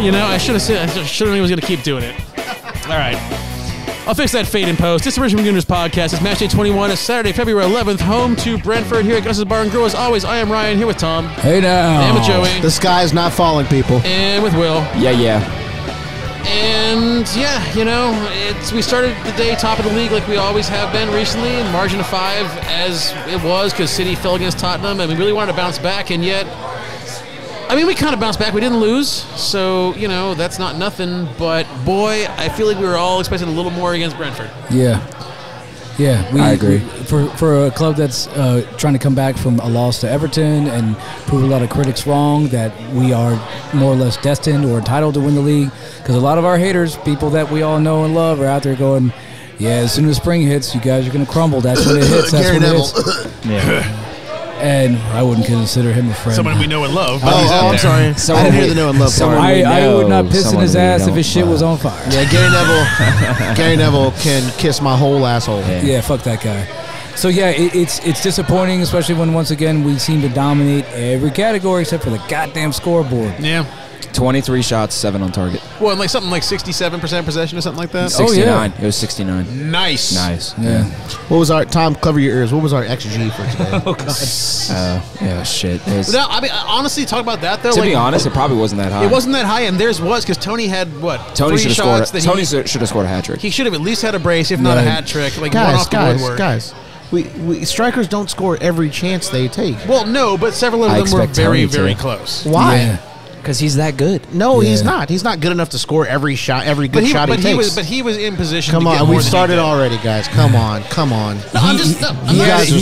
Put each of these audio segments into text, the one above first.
You know, I should have said. I should have known he was going to keep doing it. All right. I'll fix that fade in post. It's the Richmond Gooners podcast. It's match day 21. It's Saturday, February 11th. Home to Brentford here at Gus's Bar and Grill. As always, I am Ryan here with Tom. Hey now. And with Joey. The sky is not falling, people. And with Will. Yeah. And yeah, you know, we started the day top of the league like we always have been recently, in margin of 5 as it was because City fell against Tottenham, and we really wanted to bounce back, and yet, I mean, we kind of bounced back. We didn't lose, so, you know, that's not nothing, but boy, I feel like we were all expecting a little more against Brentford. Yeah, I agree. For a club that's trying to come back from a loss to Everton and prove a lot of critics wrong that we are more or less destined or entitled to win the league, because a lot of our haters, people that we all know and love, are out there going, yeah, as soon as spring hits, you guys are going to crumble. That's when it hits. That's when it hits. Yeah. And I wouldn't consider him a friend. Someone we know and love. I'm sorry. I didn't hear the know and love part. I would not piss in his ass if his shit was on fire. Yeah, Gary Neville can kiss my whole asshole. Yeah, fuck that guy. So yeah, it's disappointing, especially when once again we seem to dominate every category except for the goddamn scoreboard. Yeah. 23 shots, 7 on target. Well, and like something like 67% possession or something like that? 69. Oh, yeah. It was 69. Nice. Yeah. What was our, Tom, cover your ears, what was our XG for today? Oh, God. Yeah, shit. No, I mean, honestly, talk about that, though. To be honest, it probably wasn't that high. It wasn't that high, and theirs was, because Tony had, Tony 3 shots that Tony should have scored a hat trick. He should have at least had a brace, if not a hat trick. Like, one off the woodwork. Guys. We strikers don't score every chance they take. Well, no, but several of them were very, very close. Why? Yeah. Because he's that good. No, he's not. He's not good enough to score every shot, every good shot he takes. But he was in position. Come to get on, more we than started already, guys. Come on. No, He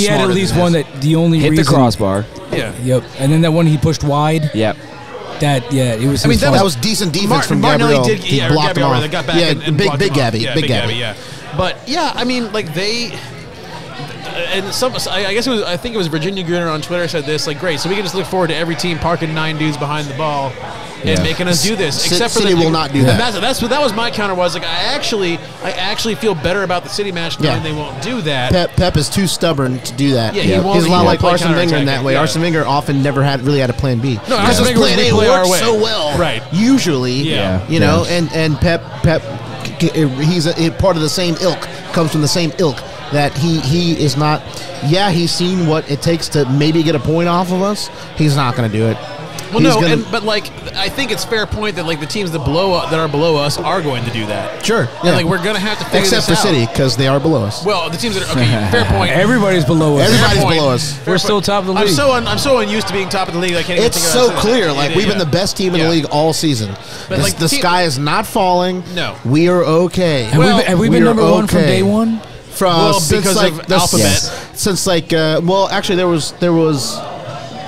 had at least one that the only hit reason the crossbar. Yeah. Yep. And then that one he pushed wide. Yep. It was. I mean, that was decent defense from Martinelli Gabriel. did, blocked him off. They got back and big blocked him Gabby, off. big Gabby. Yeah. But yeah, I mean, like they. And I guess it was. I think it was Virginia Gooner on Twitter said this. Like, great, so we can just look forward to every team parking 9 dudes behind the ball and making us do this. Except for City will not do that. That was my counter. Was like I actually feel better about the City match knowing they won't do that. Pep is too stubborn to do that. Yeah, he won't. He's a lot like Arsene Wenger in that way. Yeah. Arsene Wenger often never really had a plan B. No, Arsene Wenger plan A works so well. Right. Usually. Yeah. You know, and Pep, he's a part of the same ilk. Comes from the same ilk. That he is not. Yeah, he's seen what it takes to maybe get a point off of us. He's not going to do it. Well, but like I think it's fair point that like the teams that are below us are going to do that. Sure. Yeah. And like we're going to have to figure except this for out. City because they are below us. Well, the teams that are fair point. Everybody's below us. Everybody's below us. We're still top of the league. I'm so unused to being top of the league. I can't. It's even think so clear. Like we've been the best team in the league all season. But like the sky is not falling. No, we are okay. Have we been number one from day one? Because of Alphabet. Since actually there was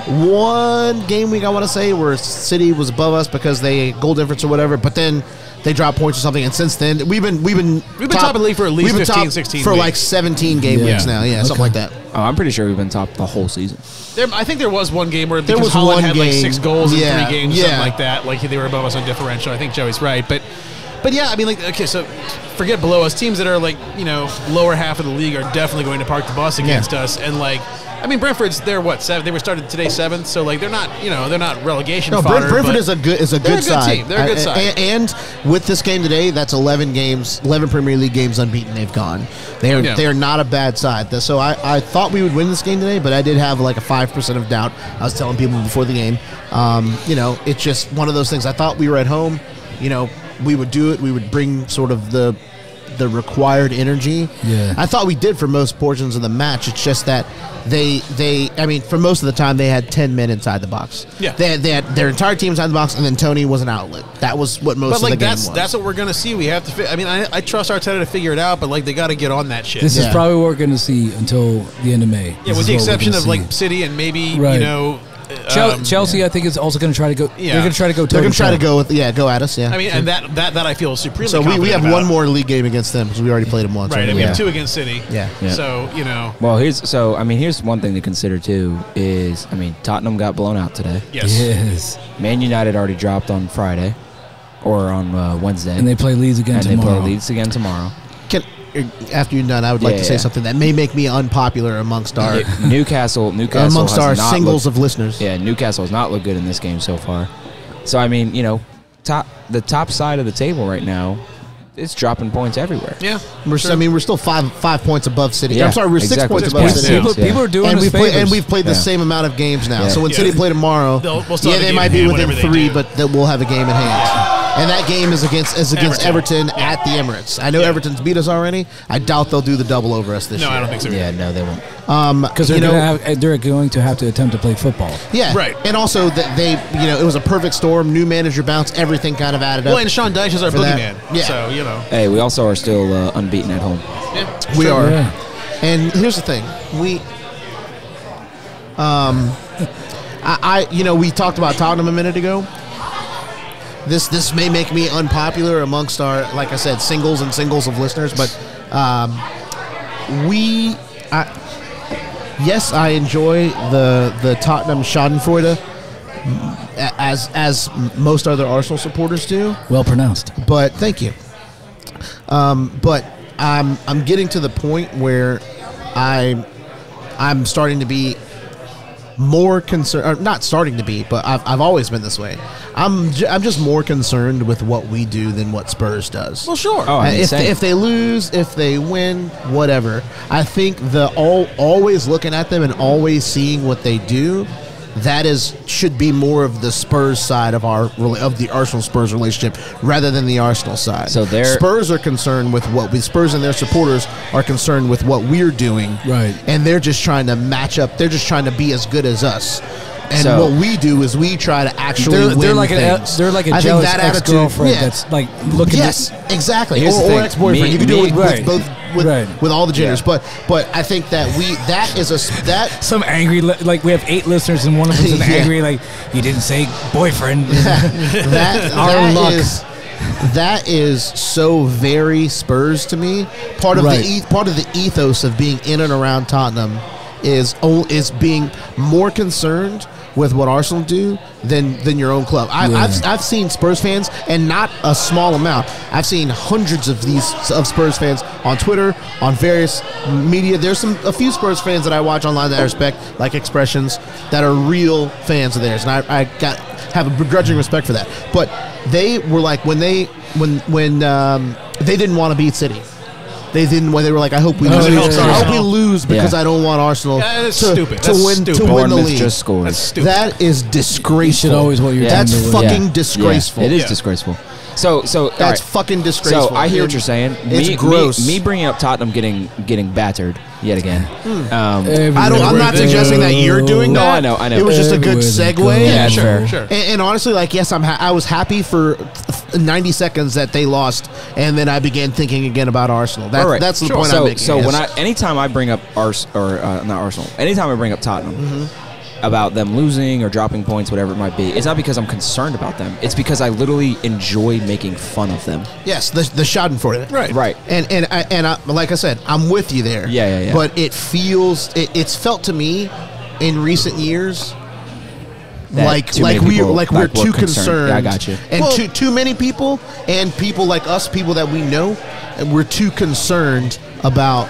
one game week I want to say where City was above us because they goal difference or whatever, but then they dropped points or something, and since then we've been top of the league for at least 15, 16 for weeks. like 17 game weeks now, something like that. Oh, I'm pretty sure we've been top the whole season. I think there was one game where there was Holland one had game, like 6 goals in 3 games, something yeah. like that. Like they were above us on differential. I think Joey's right, but yeah, I mean, like, okay, so forget below us. Teams that are like, you know, lower half of the league are definitely going to park the bus against us. And like, I mean, Brentford's they're what 7th? They were started today 7th, so like they're not, you know, they're not relegation. No, fodder, Brentford is a good side. Team. They're a good side. And with this game today, that's 11 Premier League games unbeaten. They've gone. They are not a bad side. So I thought we would win this game today, but I did have like a 5% of doubt. I was telling people before the game. You know, it's just one of those things. I thought we were at home. You know, we would do it. We would bring sort of the required energy. Yeah. I thought we did for most portions of the match. It's just that I mean, for most of the time, they had 10 men inside the box. Yeah. They had their entire team inside the box, and then Tony was an outlet. That was what most of the game was. That's what we're going to see. We have to I mean, I trust Arteta to figure it out, but like they got to get on that shit. This is probably what we're going to see until the end of May. Yeah, with the exception of like City and maybe, you know, Chelsea, I think, is also going to try to go. Yeah. They're going to try to go. They're going to try to go at us. Yeah. I mean, and that I feel supremely. So we have about. one more league game against them because we already played them once. Right, and we have 2 against City. Yeah. So you know. Well, here's one thing to consider too. Is Tottenham got blown out today. Yes. Man United already dropped on Friday, or on Wednesday, and they play Leeds again tomorrow. And they play Leeds again tomorrow. After you're done, I would like to say something that may make me unpopular amongst our Newcastle amongst our singles of listeners. Yeah, Newcastle has not looked good in this game so far. So I mean, you know, the top side of the table right now, it's dropping points everywhere. Yeah, we're still five points above City. Yeah, I'm sorry, we're 6 points above points. City. People are doing and us we've played the same amount of games now. Yeah. So when City play tomorrow, they might be within 3, but we'll have a game in hand. And that game is against Everton at the Emirates. I know Everton's beat us already. I doubt they'll do the double over us this year. No, I don't think so. Yeah, no, they won't. Because they're going to have to attempt to play football. Yeah, right. And also that it was a perfect storm. New manager bounce, everything kind of added up. Well, and Sean Dyche is our boogeyman. Yeah. So Hey, we also are still unbeaten at home. Yeah, we are. Yeah. And here's the thing, we talked about Tottenham a minute ago. This may make me unpopular amongst our, like I said, singles of listeners, but yes, I enjoy the Tottenham Schadenfreude as most other Arsenal supporters do. Well pronounced. But thank you. But I'm getting to the point where I'm starting to be more concerned, or not starting to be, but I've always been this way. I'm just more concerned with what we do than what Spurs does. well, sure. Oh, I mean, If they lose, if they win, whatever. I think always looking at them and always seeing what they do, should be more of the Spurs side of the Arsenal Spurs relationship rather than the Arsenal side. So Spurs are concerned with Spurs and their supporters are concerned with what we're doing, right? And they're just trying to match up. They're just trying to be as good as us. And what we do is we try to actually win things. They're like a jealous ex-girlfriend that's like looking. Yes, exactly. Or ex-boyfriend. You can do it with both. With all the genders, Yeah. but I think that some angry, like we have 8 listeners and one of them's an angry, like, you didn't say boyfriend. That is so very Spurs to me. Part of the ethos of being in and around Tottenham is being more concerned with what Arsenal do than your own club. I've seen Spurs fans, and not a small amount. I've seen hundreds of Spurs fans on Twitter, on various media. There's a few Spurs fans that I watch online that I respect, like Expressions, that are real fans of theirs, and I have a begrudging respect for that. But they were like when they didn't want to beat City. They didn't. They were like, "I hope we lose. I hope we lose because I don't want Arsenal to win the league." Just scored. That's stupid. That is disgraceful. You should always what you're That's doing. fucking disgraceful. Yeah, it is disgraceful. So that's fucking disgraceful. So I hear what you're saying. It's gross. Me bringing up Tottenham getting battered yet again. I'm not suggesting that you're doing that. No, I know. It was just a good segue. Yeah, sure. And honestly, like, yes, I was happy for 90 seconds that they lost, and then I began thinking again about Arsenal. That's the point I'm making. So anytime I bring up anytime I bring up Tottenham, about them losing or dropping points, whatever it might be, it's not because I'm concerned about them. It's because I literally enjoy making fun of them. Yes, the Schadenfreude. Right. And like I said, I'm with you there. Yeah. But it's felt to me in recent years like we're too concerned. Yeah, I got you. And too many people, and people like us, people that we know, we're too concerned about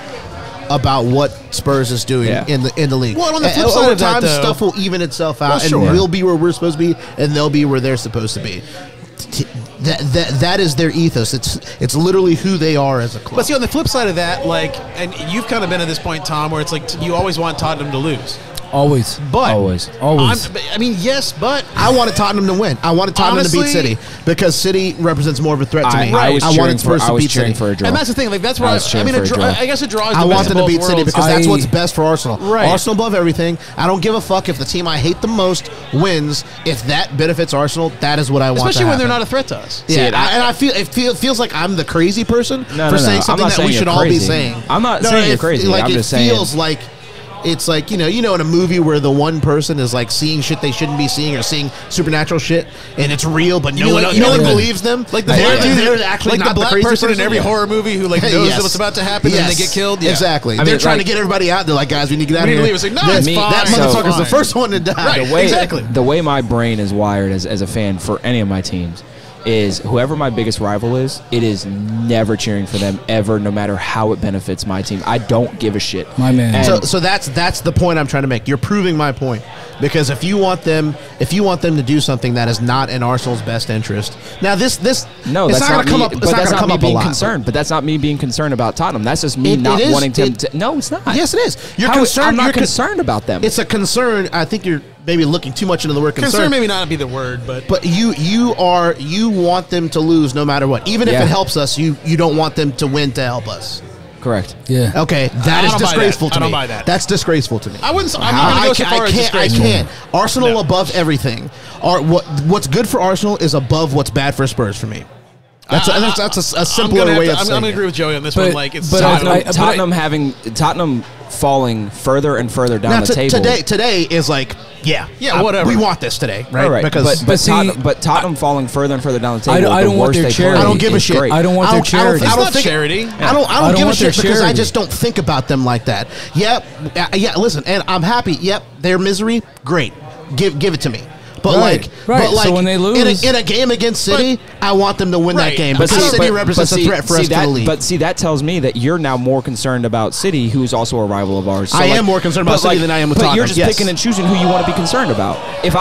what Spurs is doing in the league. Well, on the flip side of that, though, stuff will even itself out, and we'll be where we're supposed to be, and they'll be where they're supposed to be. That is their ethos. It's literally who they are as a club. But see, on the flip side of that, like, and you've kind of been at this point, Tom, where it's like you always want Tottenham to lose. Always. Yes, but I wanted Tottenham to win. I wanted Tottenham to beat City because City represents more of a threat to me. I wanted Spurs to beat City. For a draw. And that's the thing. Like, that's why I guess a draw is I the want best them of to beat both City worlds. because that's what's best for Arsenal. Right. Arsenal above everything. I don't give a fuck if the team I hate the most wins. If that benefits Arsenal, that is what I want. Especially when they're not a threat to us. Yeah, and I feel it feels like I'm the crazy person for saying something that we should all be saying. I'm not saying you're crazy. Like, I'm just saying it feels like. It's like, you know, in a movie where the one person is like seeing shit they shouldn't be seeing or seeing supernatural shit, and it's real, but no one believes them. Like they're actually like not the black person in every horror movie who like knows what's about to happen and they get killed. Yeah. Exactly. They're trying to get everybody out. They're like, guys, we need to get out of here. It's like, no, it's fine. That motherfucker's the first one to die. Right, exactly. The way my brain is wired as a fan for any of my teams is whoever my biggest rival is, it is never cheering for them ever, no matter how it benefits my team. I don't give a shit. My man. And So that's the point I'm trying to make. You're proving my point, because if you want them to do something that is not in Arsenal's best interest. Now this no, it's that's not not going me. to come up. It's But not that's going to not come me up a being lot. concerned. But that's not me being concerned about Tottenham. That's just me not is. wanting them to. No, it's not. Yes, it is. You're How- concerned. I'm not you're con- concerned about them. It's a concern. I think you're maybe looking too much into the word concern. Concern maybe not be the word, but You want them to lose no matter what. Even if Yeah. it helps us, you don't want them to win to help us. Correct. Yeah. Okay, that I is don't buy disgraceful that. to I me. don't buy that. That's disgraceful to me. I'm not going to go so far as I disgraceful. can't. Arsenal No. above everything. What's good for Arsenal is above what's bad for Spurs for me. That's a simpler way of I'm saying going to it. agree with Joey on this But- one. Like it's but Tottenham falling further and further down Now, the table. today is like, whatever. We want this today, right? Right. Because But Tottenham falling further and further down the table. I don't the want worse their they charity. play I don't give a is shit. great. I don't want their charity. It's I don't not think charity. I don't I don't give a want their shit because I charity. just don't think about them like that. Yep. Listen, and I'm happy. Yep. Their misery, great. Give it to me. But Right. Right. So when they lose- in a game against City, I want them to win that Right. game But because see- City represents a threat for us to the league. But see, that tells me that you're now more concerned about City, who's also a rival of ours. So I am more concerned about but City than I am with But Tottenham, you're just yes. picking and choosing who you want to be concerned about. If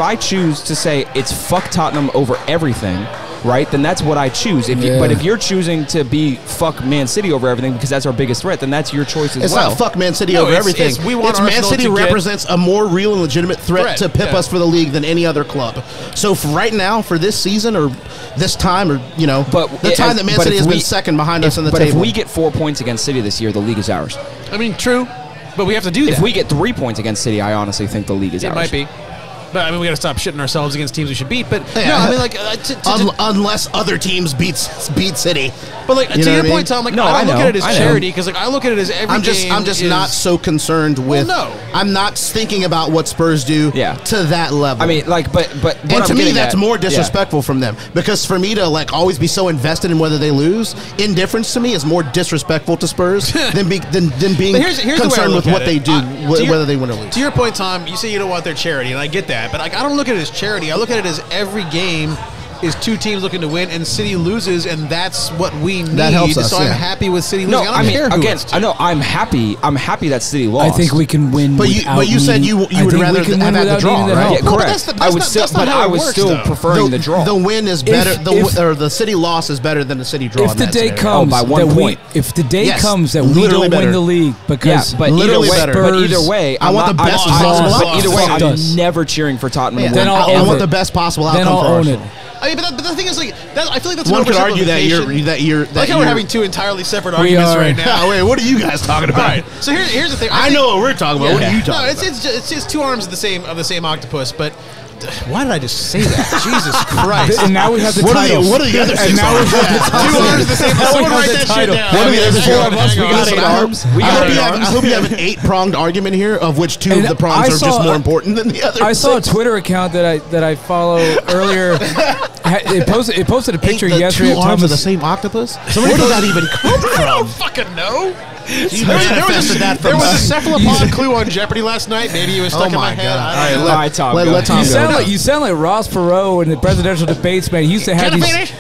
I choose to say it's fuck Tottenham over everything, right? Then that's what I choose. But if you're choosing to be fuck Man City over everything because that's our biggest threat, then that's your choice as It's well. not fuck Man City No, over it's- everything. it's we want Man Arsenal City to get- represents a more real and legitimate threat to pip yeah. us for the league than any other club. So for right now, for this season or this time, or the time that Man City has been second behind us on the But table. if we get 4 points against City this year, the league is ours. I mean, true, but we have to do that. If we get 3 points against City, I honestly think the league is it ours. might be. But I mean, we got to stop shitting ourselves against teams we should beat. But Yeah. no, I mean, like, unless other teams beat City. but like You to know your what I point, mean? Tom, like No, I don't I look know, at it as I know. charity because like I look at it as every I'm just game not is- so concerned with. no. I'm not thinking about what Spurs do Yeah. to that level. I mean, like, but what And I'm to me, getting that's at- more yeah. disrespectful from them. Because for me to like always be so invested in whether they lose, indifference to me is more disrespectful to Spurs than being But here's the way I concerned look with at what it. they do, whether they win or lose. To your point, Tom, you say you don't want their charity, and I get that, but like I don't look at it as charity. I look at it as every game is two teams looking to win, and City loses, and that's what we need. That helps us, so I'm yeah. happy with City No, losing. I I don't mean, care who again, it's to. I know I'm happy. I'm happy that City lost. I think we can win. But you said you would rather have had the draw, right? Yeah, Well, but correct. that's the- I would that's still, not- that's not but how I it was works, still though. preferring the draw. The win is better. If- Or the City loss is better than the City draw. If in the that day scenario. comes by 1 that point. if the day Yes, comes that we literally don't win better. the league Yeah, because but either literally way, better. but either way, I want the best possible But outcome. either way, Fucked I'm us. never cheering for Tottenham Yeah, to Then win. I'll I own want it. the best possible Then outcome I'll for own Arsenal. it. I mean, but the thing is, like, I feel like that's One an could argue that oversimplification. you're I like how we're having two entirely separate We arguments are. right now. Wait, what are you guys talking All about? right, so here's the thing. I think- know what we're talking about. What are you talking No, about? it's just two arms of the same octopus. But why did I just say that? Jesus Christ! And now we have the What are title. the other And six now we arms? have the title. Two arms of the same. Now we Someone have write the that title. shit down. What are the other Hang on, four of us? hang We on. got Listen, eight I hope- arms. We I got hope eight you have- arms. I hope you have an 8-pronged argument here, of which 2 And of the prongs I are just saw- more important than the other. I saw a 6. Twitter account that I follow earlier. It posted a picture Ain't the yesterday 2 of arms of the Thomas. same octopus? Where does that even come I don't from? fucking know. You There manifested that from was a us. cephalopod clue on Jeopardy last night. Maybe it was stuck Oh in my my head. God. I don't know. All All right, Tom, go. Let Tom You go. sound like Ross Perot in the presidential debates, man. He used to have Can I these. finish?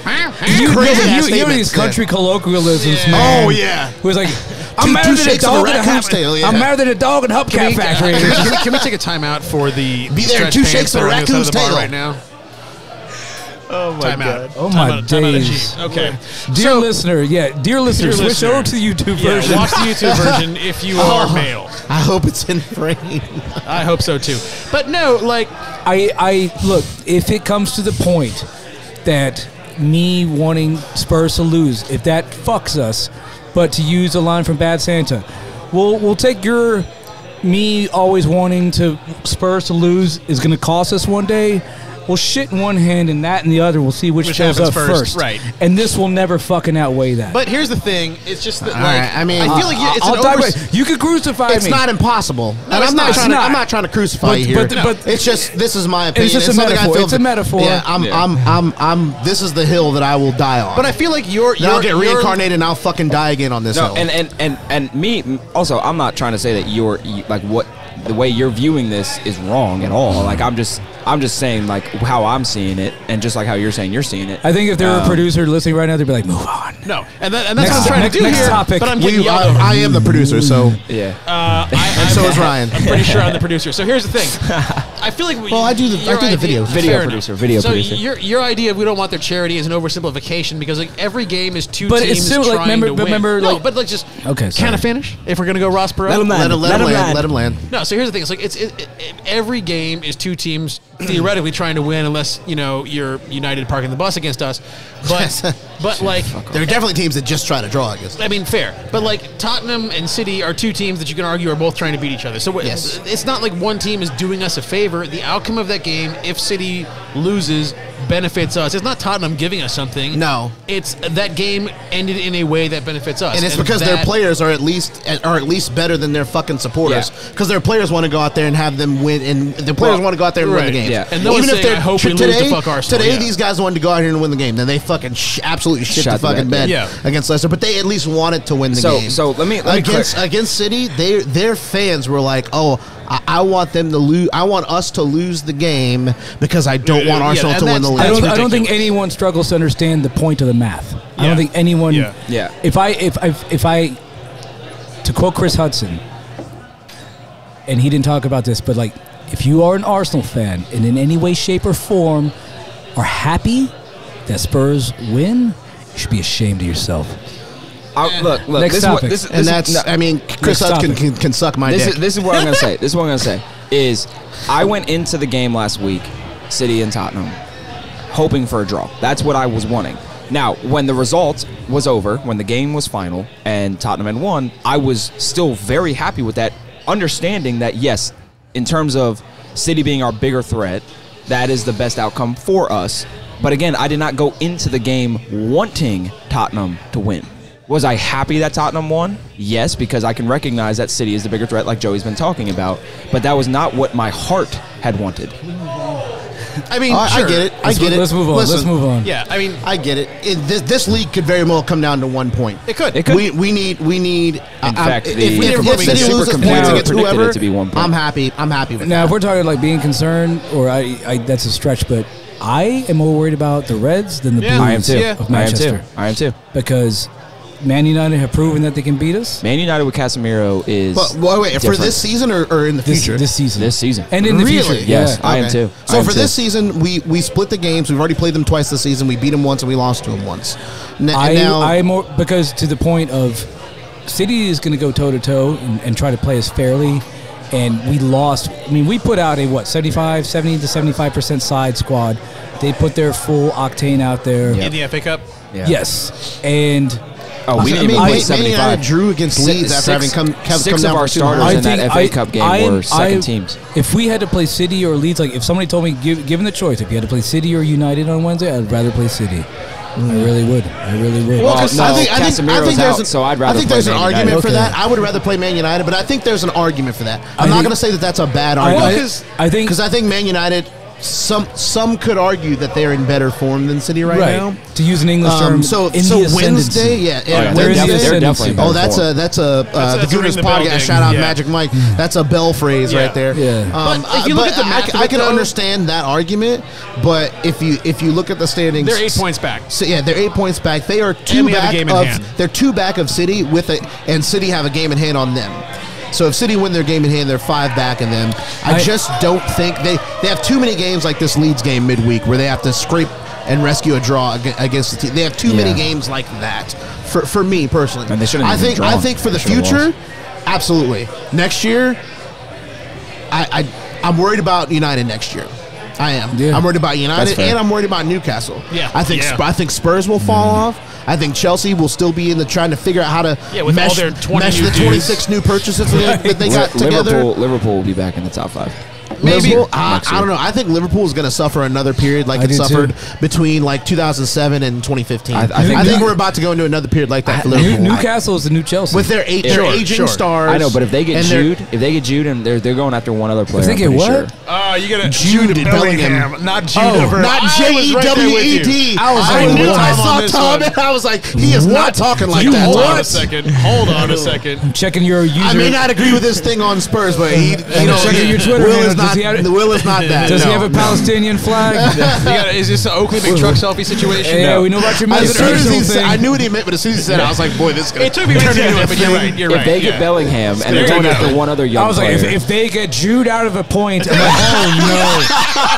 You Crazy ass know statements, these country colloquialisms, Yeah. man. Oh, yeah. Who was like, Two I'm married to the shakes of a dog and a raccoon's tail, yeah. I'm married to the dog and hubcap factory. Can we take a timeout for the Be there, stretch 2 pants shakes that of a are on the other side of raccoon's the bar tail. right now? Oh my god! Oh, my days. Okay, Dear listener, switch listener. over to the YouTube Yeah, version. watch the YouTube version if you are male. I hope it's in frame. I hope so too. But no, like I look, if it comes to the point that me wanting Spurs to lose, if that fucks us, but to use a line from Bad Santa, we'll take your me always wanting to Spurs to lose is going to cost us one day. Well, shit in one hand and that in the other. We'll see which shows happens up first, first. right. And this will never fucking outweigh that. But here's the thing: it's just that, like, right, I mean, I feel like it's I'll an digress. You can crucify It's me. not impossible. No, And it's I'm not not. trying to. It's not. I'm not trying to crucify But- you here. but It's just this is my opinion. just a something metaphor. I feel It's a metaphor. Yeah, I'm. This is the hill that I will die on. But I feel like you're then I'll get reincarnated and I'll fucking die again on this No, hill. and me also, I'm not trying to say that you're like what the way you're viewing this is wrong at all. Like I'm just saying like how I'm seeing it, and just like how you're saying you're seeing it. I think if there were a producer listening right now, they'd be like, "Move on." No, and that's what I'm trying to do here. Topic. But I'm getting yelled over. I am the producer, so Yeah. and so is Ryan. I'm pretty sure I'm the producer. So here's the thing. I feel like I do the videos. Video producer. Your idea of we don't want their charity is an oversimplification, because like every game is two But teams it's still, trying to win. remember, No, like- but like just Okay, sorry. kind of finish if we're gonna go Ross Perot. Let him land. Let him land. No, so here's the thing. It's like every game is two teams theoretically trying to win, unless you're United parking the bus against us. But like There are definitely teams that just try to draw against. I mean, fair. But like Tottenham and City are two teams that you can argue are both trying to beat each other. So Yes. it's not like one team is doing us a favor. The outcome of that game, if City loses, benefits us. It's not Tottenham giving us something. No. It's that game ended in a way that benefits us. And it's because their players are at least better than their fucking supporters. Because their players want to go out there and have them win, and the players want to go out there and win the game. Yeah. And no one's saying, I hope we lose to fuck Arsenal. Today, Yeah. these guys wanted to go out here and win the game. Then they fucking absolutely shit the fucking bed against Leicester. But they at least wanted to win the game. So let me against City, their fans were like, "Oh, I want them to lose. I want us to lose the game because I don't want Arsenal to win the league." I don't think anyone struggles to understand the point of the math. I don't think anyone. Yeah. If I, to quote Chris Hudson, and he didn't talk about this, but like, if you are an Arsenal fan and in any way, shape, or form are happy that Spurs win, you should be ashamed of yourself. Look. Next topic. Chris Hudson can suck my dick. This is what I'm gonna say. Is I went into the game last week, City and Tottenham, hoping for a draw. That's what I was wanting. Now, when the result was over, when the game was final and Tottenham had won, I was still very happy with that, understanding that, yes, in terms of City being our bigger threat, that is the best outcome for us. But again, I did not go into the game wanting Tottenham to win. Was I happy that Tottenham won? Yes, because I can recognize that City is the bigger threat, like Joey's been talking about. But that was not what my heart had wanted. I mean, I get it. Let's move on. Listen, Let's move on. Yeah, I mean, I get it. This league could very well come down to 1 point. It could. We need. In fact, if the City Super loses Computer points against predicted whoever, it to be 1 point. I'm happy. I'm happy with Now, that. if we're talking like being concerned, or I that's a stretch, but I am more worried about the Reds than the Blues I am too. of Manchester. I am too. Because Man United have proven that they can beat us. Man United with Casemiro is. But wait, for different. this season or in the future? This season. This season. And in the Really? future. Yes, Yeah. I am too. So for this season, we split the games. We've already played them twice this season. We beat them once and we lost to them once. I more because to the point of City is going to go toe to toe and try to play us fairly, and we lost. I mean, we put out a 70 to 75% side squad. They put their full octane out there. in the FA Cup. Yeah. Yes, and. We didn't even play Man 75. United drew against Leeds after having come Six down of our for 2-0. starters in that FA Cup game were second teams. If we had to play City or Leeds, like if somebody told me, given the choice, if you had to play City or United on Wednesday, I'd rather play City. I really would. Well, I think Casemiro's out, so I'd rather I think play there's an Man argument United. for Okay. that. I would rather play Man United, but I think there's an argument for that. I'm not going to say that that's a bad argument. I think Because I think Man United, some could argue that they're in better form than City right now. To use an English term, So in the ascendancy. Wednesday, They're definitely Oh, better that's a the a ring Gooners the bell podcast. thing. Shout out Yeah. Magic Mike. That's a bell phrase right there. Yeah. But if you look at the math of I it, can though- understand that argument, but if you look at the standings, They're 8 points back. So, yeah, they're 8 points back. They are two And we have a back game in of. hand. They're 2 back of City and City have a game in hand on them. So if City win their game in hand, they're 5 back of them. I just don't think they have too many games like this Leeds game midweek where they have to scrape and rescue a draw against the team. They have too many games like that for me personally. And they shouldn't I even think drawn. I think for the They should've future, lost. absolutely. Next year, I'm worried about United next year. I am. Yeah. I'm worried about United That's fair. and I'm worried about Newcastle. Yeah. I think Yeah. I think Spurs will fall off. I think Chelsea will still be in the trying to figure out how to with mesh, all their 20 mesh new the 26 new purchases that they got together. Liverpool will be back in the top 5. Maybe I don't know. I think Liverpool is going to suffer another period like it suffered between like 2007 and 2015. I think we're about to go into another period like that for Liverpool. Newcastle is the new Chelsea with their aging stars. I know, but if they get Jude, and they're going after one other player. If they get what? You got Jude Bellingham, not Jude. Not J-E-W-E-D. I saw Tom and I was like, he is not talking like that. Hold on a second. I'm checking your user. I may not agree with this thing on Spurs, but checking your Twitter. Will is not that. Does he have a Palestinian flag? Is this an Oakley big truck selfie situation? Yeah, we know about your thing. I knew what he meant, but as soon as he said it, I was like, boy, this is going to... It took me a minute, but you're right. If they get Bellingham and they're going after one other young player. I was like, if they get Jude out of a point, I'm like,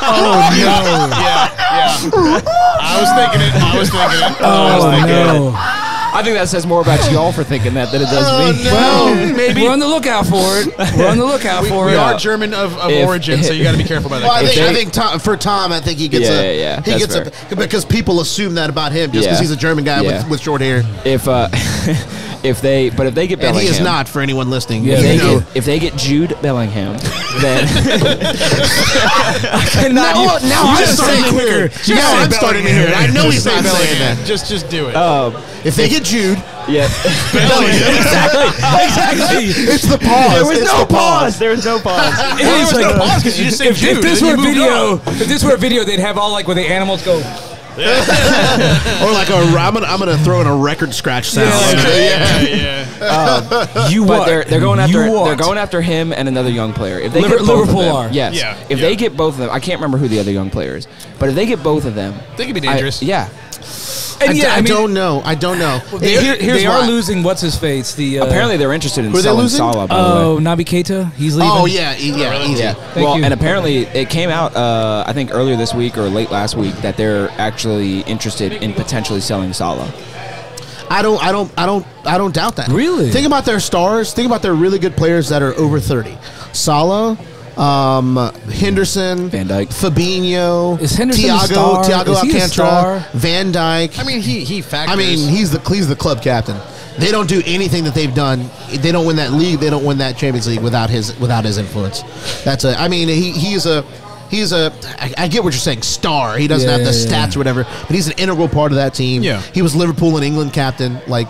oh no. Yeah. I was thinking it. Oh no. I think that says more about y'all for thinking that than it does me. No. Well, maybe we're on the lookout for it. We are German of origin, so you got to be careful about that. Well, I think for Tom, I think he gets because people assume that about him just because he's a German guy with short hair. If they get Bellingham, and he is not for anyone listening. Yeah, if they get Jude Bellingham, then I cannot. Now I'm starting to hear it. Now I'm starting to hear it. I know he's not saying that. Just do it. If they get Jude, exactly. It's the pause. There was no pause. There was no pause. There was no pause because you just said Jude. If this were a video, they'd have all like where the animals go. Or like I'm gonna throw in a record scratch sound. They're going after him and another young player. If they get Liverpool are. Yes. Yeah. If they get both of them, I can't remember who the other young player is, but if they get both of them, they could be dangerous. I don't know. Well, they are losing. What's his face? Apparently they're interested in selling Salah. By the way. Naby Keita. He's leaving. Oh yeah. Easy. Well, and apparently it came out. I think earlier this week or late last week that they're actually interested in potentially selling Salah. I don't doubt that. Really? Think about their stars. Think about their really good players that are over 30. Salah. Henderson, Van Dijk, Fabinho, is Henderson Thiago Alcantara, Van Dijk. I mean, he factors. I mean, he's the club captain. They don't do anything that they've done. They don't win that league. They don't win that Champions League without his influence. I get what you're saying, star. He doesn't have the stats or whatever, but he's an integral part of that team. Yeah. He was Liverpool and England captain. Like,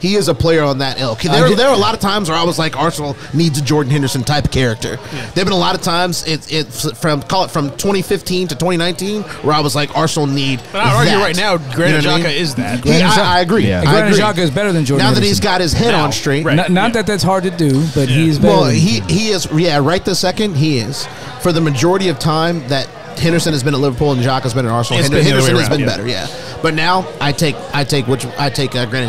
he is a player on that ilk. There are a lot of times where I was like, Arsenal needs a Jordan Henderson type character. Yeah. There have been a lot of times it's from 2015 to 2019 where I was like, Arsenal need. But I argue right now, Granit Xhaka is that. I agree. Yeah. Granit Xhaka is better than Jordan. Now Henderson. That he's got his head on straight. Right. Not that that's hard to do, but he's better. Well, he is. Yeah, right this second he is. For the majority of time that Henderson has been at Liverpool and Xhaka's been at Arsenal. Henderson has been better, But now I take Granit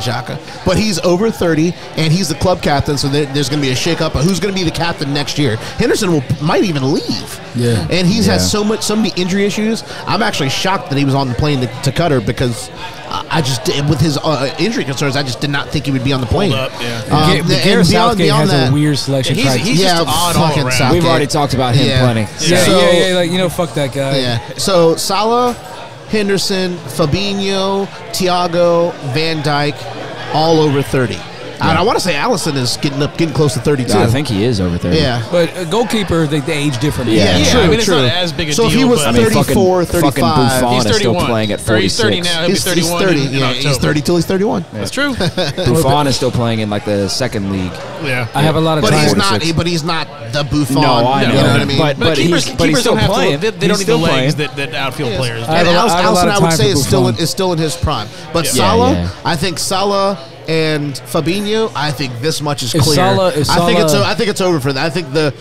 Xhaka. But he's over 30 and he's the club captain, so there's going to be a shake-up of who's going to be the captain next year. Henderson might even leave. Yeah. And he's had so many injury issues. I'm actually shocked that he was on the plane to Qatar because I just, with his injury concerns, I just did not think he would be on the plane. Gareth Southgate has a weird selection. He's just odd all around. Southgate. We've already talked about him plenty. Like, fuck that guy. Yeah. So Salah, Henderson, Fabinho, Thiago, Van Dijk, all over 30. And I want to say Alisson is getting close to 32. I think he is over 30. Yeah. But a goalkeeper, they age differently. Yeah, true. I mean, it's not as big a deal. So if he was 34, 35. Buffon is still playing at 46. He's 30 now. He'll be 31 he's 30. in He's 30 till he's 31. That's true. Buffon is still playing in like the second league. Yeah. I have a lot of time. But he's not the Buffon. No, I know. You know what I mean? But he's still playing. They don't need the legs that outfield players. And Alisson, I would say, is still in his prime. But Salah, I think Salah and Fabinho, I think this much is clear. I think it's over for that. I think the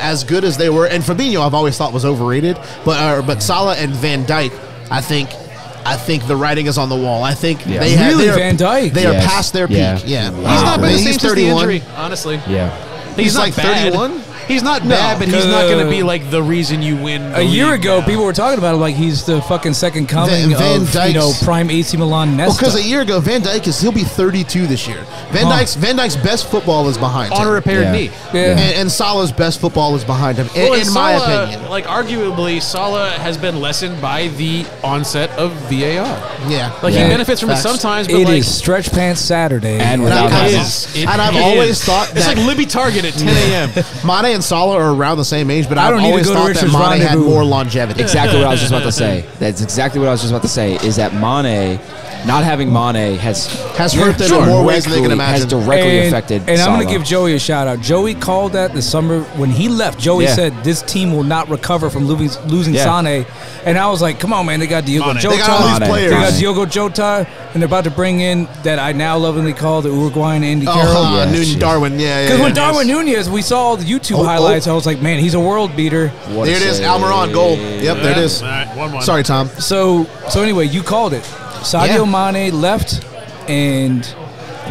as good as they were, and Fabinho I've always thought was overrated, but Salah and Van Dijk, I think the writing is on the wall. I think they are Van Dijk. They are past their peak. Yeah. He's not been the same since the injury, honestly. Yeah. He's like 31. He's not bad, but he's not going to be like the reason you win. A year ago, people were talking about him like he's the fucking second coming of prime AC Milan Nesta. Well, because a year ago, Van Dijk he'll be 32 this year. Van Dijk's best football is behind him. On a repaired knee. Yeah. And Salah's best football is behind him, in my opinion. Like, arguably, Salah has been lessened by the onset of VAR. Yeah. Like, he benefits from it sometimes, but it is Stretch Pants Saturday. And without I've always thought that... It's like Libby Target at 10 a.m. and Salah are around the same age, but I I've don't need to always go to thought that Richard's Mane had rendezvous. more longevity. Exactly what I was just about to say. That's exactly what I was just about to say. Is that Mane, not having Mane has hurt them in more ways than they can imagine. Has directly affected. And I'm Salah. going to give Joey a shout out. Joey called that the summer when he left. Joey said this team will not recover from losing Sane. And I was like, come on, man, they got Diogo Jota. They got all these players. They got Diogo Jota, and they're about to bring in that I now lovingly call the Uruguayan Andy Carroll. Darwin, Because when Darwin Nunez, we saw all the YouTube highlights, I was like, man, he's a world beater. There it is, Almiron goal. Yep, there it is. All right, 1-1. Sorry, Tom. So anyway, you called it. Sadio Mane left, and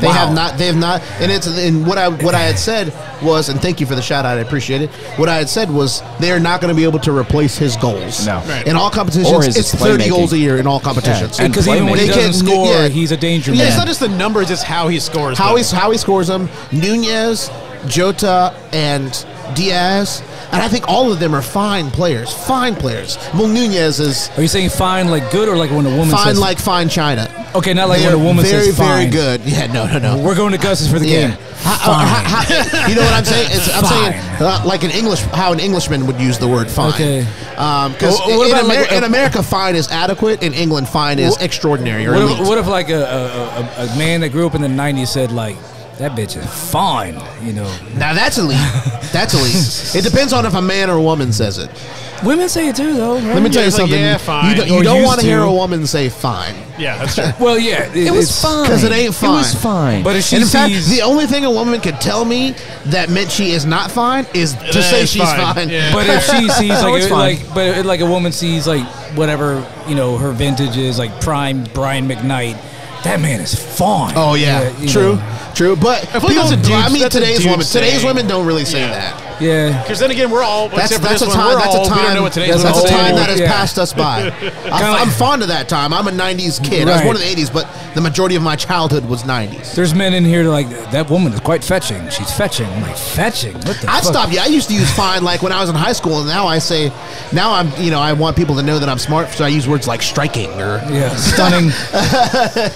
They have not, and what I had said was, and thank you for the shout out, I appreciate it. What I had said was they are not going to be able to replace his goals. No. Right. In all competitions, it's 30 goals a year in all competitions. and because even when he doesn't score, he's a danger man. It's not just the numbers; it's how he scores. How he scores them. Nunez, Jota, and Diaz. And I think all of them are fine players. Fine players. Well, Nunez is Are you saying fine like good or like when a woman fine says like fine China. Okay, not like They're when a woman very, says fine. very good. Yeah, no. We're going to Gus's for the game. You know what I'm saying? I'm saying like how an Englishman would use the word fine. Okay. Because in America, fine is adequate. In England, fine is extraordinary or elite. What if like a man that grew up in the 90s said like, that bitch is fine, you know? Now that's elite. That's elite. It depends on if a man or a woman says it. Women say it too, though. Right? Let me tell you something. Yeah, fine. You don't want to hear a woman say fine. Yeah, that's true. Well, yeah. It was fine. Because it ain't fine. It was fine. But if she And in fact, sees... the only thing a woman could tell me that meant she is not fine is to say she's fine. Yeah. But if she sees No, it's fine. like a woman sees like whatever, you know, her vintage is like prime Brian McKnight, that man is fine. Oh yeah, you true. know. True, but I feel like that's a dude- I mean, that's a today's dude women. Today's saying. women don't really say that. Yeah. Because then again, we're all That's except for a this one, time. we're That's all, a we don't know time. what today's That's one's a time old. that has Yeah. passed us by. I'm fond of that time. I'm a '90s kid. I was Right. born in the '80s, but the majority of my childhood was '90s. There's men in here that like, that woman is quite fetching. She's fetching. I'm like, fetching? What the I'd fuck? stop you. I used to use fine like when I was in high school, and now I say, now I'm, I want people to know that I'm smart, so I use words like striking or Yeah, stunning.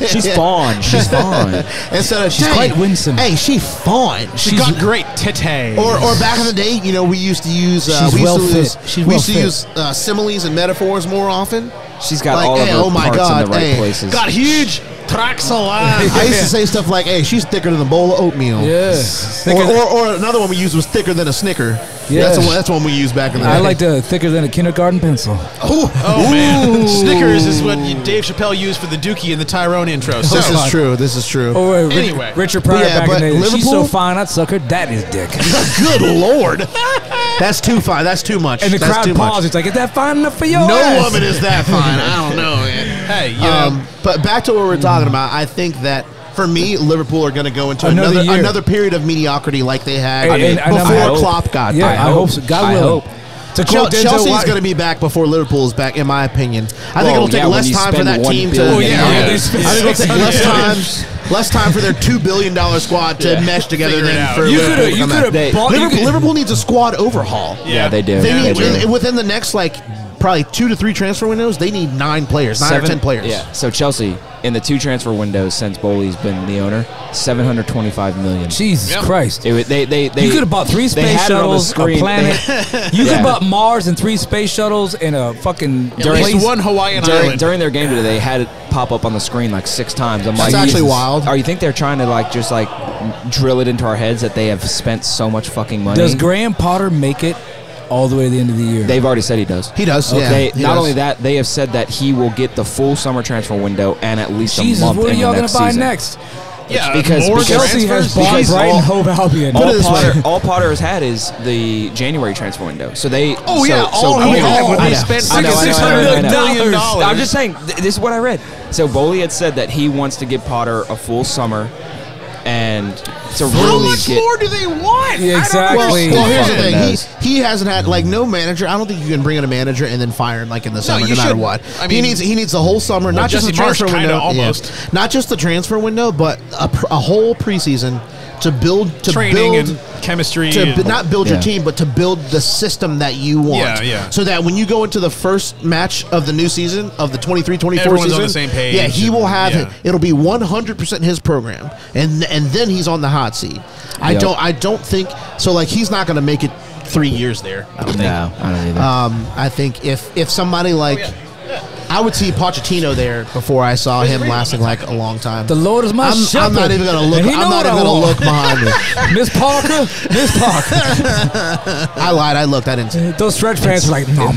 She's fine. She's fine. instead of She's "Hey, quite winsome." Hey, she fine. She's got great titties. Or back in the day, we used to use She's well fit. She's we used well to fit. use similes and metaphors more often. She's got Like, all of hey, her oh my parts God, in the right hey. places. got huge tracks a lot. I used to say stuff like, "Hey, she's thicker than a bowl of oatmeal." Yeah. Or another one we used was thicker than a Snicker. Yeah. That's one we used back in the day. I like the thicker than a kindergarten pencil. Oh, Man, Snickers is what Dave Chappelle used for the Dookie in the Tyrone intro. So This is true. This is true. Or Anyway. Richard Pryor Yeah, back in but the day. She's Liverpool- so fine, I'd suck her daddy's dick. Good Lord, that's too fine. That's too much. And the That's crowd too much. pauses. It's like, is that fine enough for your No ass? woman is that fine. I don't know, man. hey, But back to what we're talking about. I think that for me, Liverpool are going to go into Another year. another period of mediocrity like they had And I before hope- Klopp got Yeah, back. I hope so. God I willing. hope. To quote Denzel Chelsea's White- going to be back before Liverpool is back, in my opinion. I think Well, it'll take yeah, when less you time for spend that $1 team to. billion. Oh, yeah, Yeah. they I spent think it'll take $600 less time for their $2 billion squad to mesh together Figure it than out. for You Liverpool could to come have back. bought. Liverpool needs a squad overhaul. Yeah, they do. They They need do. within the next probably 2 to 3 transfer windows. They need 9 players, 9 or 10 players. Yeah. So Chelsea, in the 2 transfer windows since Bowley's been the owner, $725 million. Jesus Yep. Christ. They You could have bought 3 they space had it on the shuttles, a screen. planet. You could Yeah. have bought Mars and 3 space shuttles and a fucking at least place. one Hawaiian During, island. during their game today, they had it pop up on the screen like 6 times. I'm That's like, actually Jesus. wild. Oh, you think they're trying to just drill it into our heads that they have spent so much fucking money? Does Graham Potter make it all the way to the end of the year? They've already said he does. He does. Yeah, They, he not does. only that, they have said that he will get the full summer transfer window and at least Jesus, a month what are in y'all the going next to buy season. next? Yeah, because- more because- Chelsea has transfers. bought because Brighton all- Hove Albion. Put it this way. All Potter has had is the January transfer window. So they. Oh, so, yeah, so all he had when I they know. spent I know, I know, I know, I know. $600 million. I'm just saying, this is what I read. So Bowley had said that he wants to give Potter a full summer and to How really much get. more do they want? Yeah, exactly. Well, here's the Fucking thing. knows. He hasn't had no manager. I don't think you can bring in a manager and then fire him in the summer, you no matter shouldn't. what. I mean- he needs the whole summer, not just the Jesse Marsh transfer kinda window. almost. Yeah. Not just the transfer window, but a whole preseason to build Training and chemistry. and- not build your Yeah. team, but to build the system that you want. Yeah, yeah. So that when you go into the first match of the new season of the 23-24 Everyone's season, on the same page Yeah, he will have and- it'll be 100% his program, and then he's on the hot seat. I Yep. don't think so. Like he's not going to make it 3 years there. I don't think. No, I don't either. I think if somebody like, I would see Pochettino there before I saw him lasting like a long time. The Lord is my shepherd. I'm not even gonna look. I'm not even gonna look behind me. Miss Parker. I lied. I looked. I didn't see. Those stretch pants are like, no.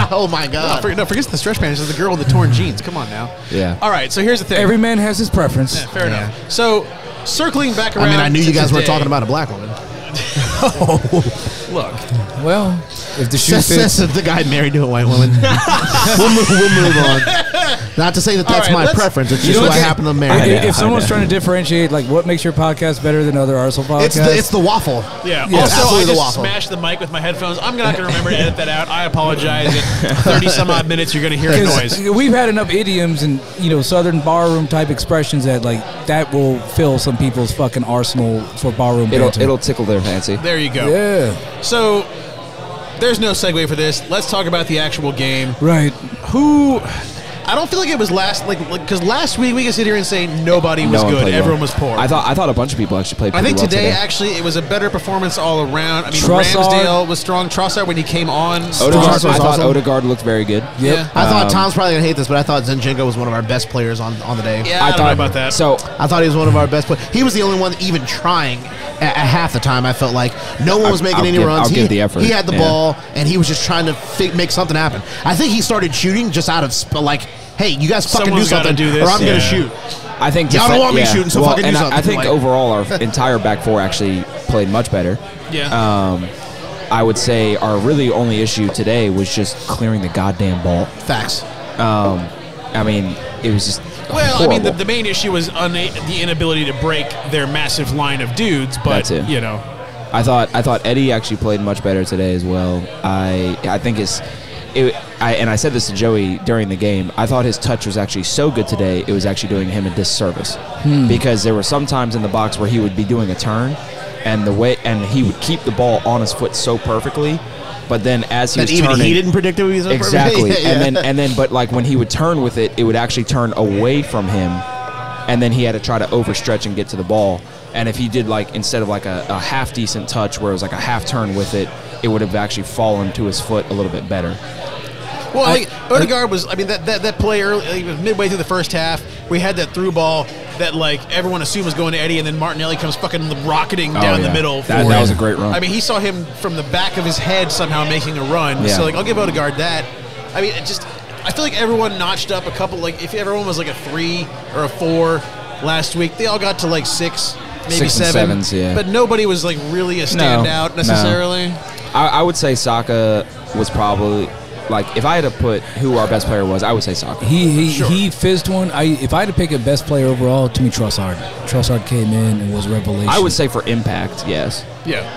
Oh my God. No, forget the stretch pants. It's the girl with the torn jeans. Come on now. Yeah. All right, so here's the thing. Every man has his preference. Yeah, fair enough. So, circling back around. I mean, I knew you guys were were talking about a black woman. Look. Well, if the shoe fits. Says the guy married to a white woman. we'll move on. Not to say that that's my preference. It's just who I happen to marry. If someone's trying to differentiate, like, what makes your podcast better than other Arsenal podcasts? It's the waffle. Yeah. Yes. Also, I the just waffle. smashed the mic with my headphones. I'm not going to remember to edit that out. I apologize. In 30-some-odd minutes, you're going to hear a noise. We've had enough idioms and, southern barroom type expressions that, like, that will fill some people's fucking arsenal for barroom banter. It'll tickle their fancy. There you go. Yeah. So, there's no segue for this. Let's talk about the actual game. Right. I don't feel like it was because last week we could sit here and say nobody was good. Everyone was poor. I thought a bunch of people actually played pretty I think well today, actually, it was a better performance all around. I mean, Trossard. Ramsdale was strong. Trossard, when he came on. I thought Odegaard looked very good. Yeah. I thought Tom's probably going to hate this, but I thought Zinchenko was one of our best players on the day. Yeah, I don't know about that. So I thought he was one of our best players. He was the only one even trying at half the time. I felt like no one was making any runs. I'll give the effort. He had the ball, and he was just trying to make something happen. I think he started shooting just out of, like, hey, you guys fucking Someone's do something, do this. or I'm going to shoot. I think y'all don't want me shooting, so fucking do something. I think overall our entire back four actually played much better. Yeah. I would say our really only issue today was just clearing the goddamn ball. Facts. I mean, it was just well, horrible. I mean, the main issue was the inability to break their massive line of dudes, but That's it. I thought Eddie actually played much better today as well. I think and I said this to Joey during the game, I thought his touch was actually so good today, it was actually doing him a disservice. Because there were some times in the box where he would be doing a turn, and he would keep the ball on his foot so perfectly, but then as he was even turning, he didn't predict it was exactly. Yeah. And then, but like when he would turn with it, it would actually turn away from him, and then he had to try to overstretch and get to the ball. And if he did, like, instead of like a half decent touch where it was like a half turn with it, it would have actually fallen to his foot a little bit better. Well, Odegaard was, I mean, that play early, was midway through the first half, we had that through ball that, like, everyone assumed was going to Eddie, and then Martinelli comes fucking rocketing down the middle. That was a great run. I mean, he saw him from the back of his head somehow making a run. Yeah. So, like, I'll give Odegaard that. I mean, I feel like everyone notched up a couple, like, if everyone was like a 3 or a 4 last week, they all got to, like, 6, maybe 7. Yeah. But nobody was, like, really a standout necessarily. I would say Saka was probably... Like, if I had to put who our best player was, I would say Saka. He fizzed one. If I had to pick a best player overall, to me, Trossard. Trossard came in and was a revelation. I would say for impact, yes. Yeah.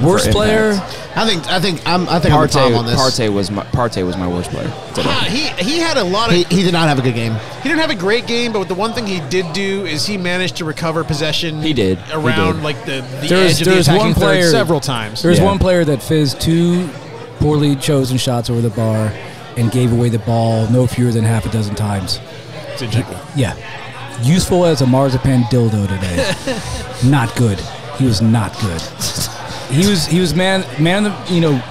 Worst player? I think I'm with Tom on this. Partey was my worst player today. He had a lot of... He did not have a good game. He didn't have a great game, but the one thing he did do is he managed to recover possession. He did. Around, like, the edge of the attacking third several times. There's one player that fizzed 2 poorly chosen shots over the bar and gave away the ball no fewer than half a dozen times. Yeah. Useful as a marzipan dildo today. Not good. He was not good. He was man of the,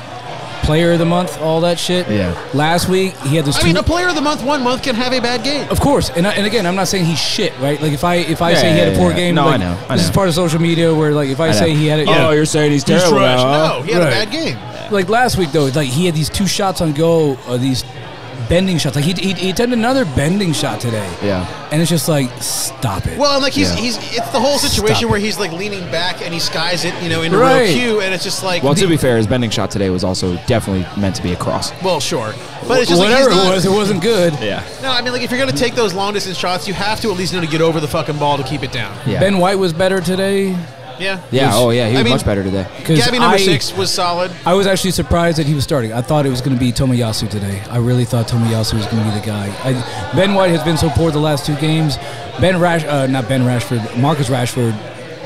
player of the month, all that shit. Yeah. Last week he had this. I mean, a player of the month 1 month can have a bad game. Of course, and again, I'm not saying he's shit, right? Like if I say he had a poor game, no, like, I know. This is part of social media where, like, if I say he had oh, you're saying he's terrible trash. now, No, he had a bad game. Like last week though, like he had these 2 shots on goal, these bending shots. Like he attempted another bending shot today. Yeah. And it's just like, stop it. Well, and like it's the whole situation where he's like leaning back and he skies it, into row Q, and it's just like. Well, to be fair, his bending shot today was also definitely meant to be a cross. Well, sure, but it's just whatever like it wasn't good. Yeah. No, I mean, like, if you're gonna take those long distance shots, you have to at least know to get over the fucking ball to keep it down. Yeah. Ben White was better today. Yeah. Yeah. He was much better today. Gabby number 6 was solid. I was actually surprised that he was starting. I thought it was going to be Tomiyasu today. I really thought Tomiyasu was going to be the guy. Ben White has been so poor the last 2 games. Marcus Rashford,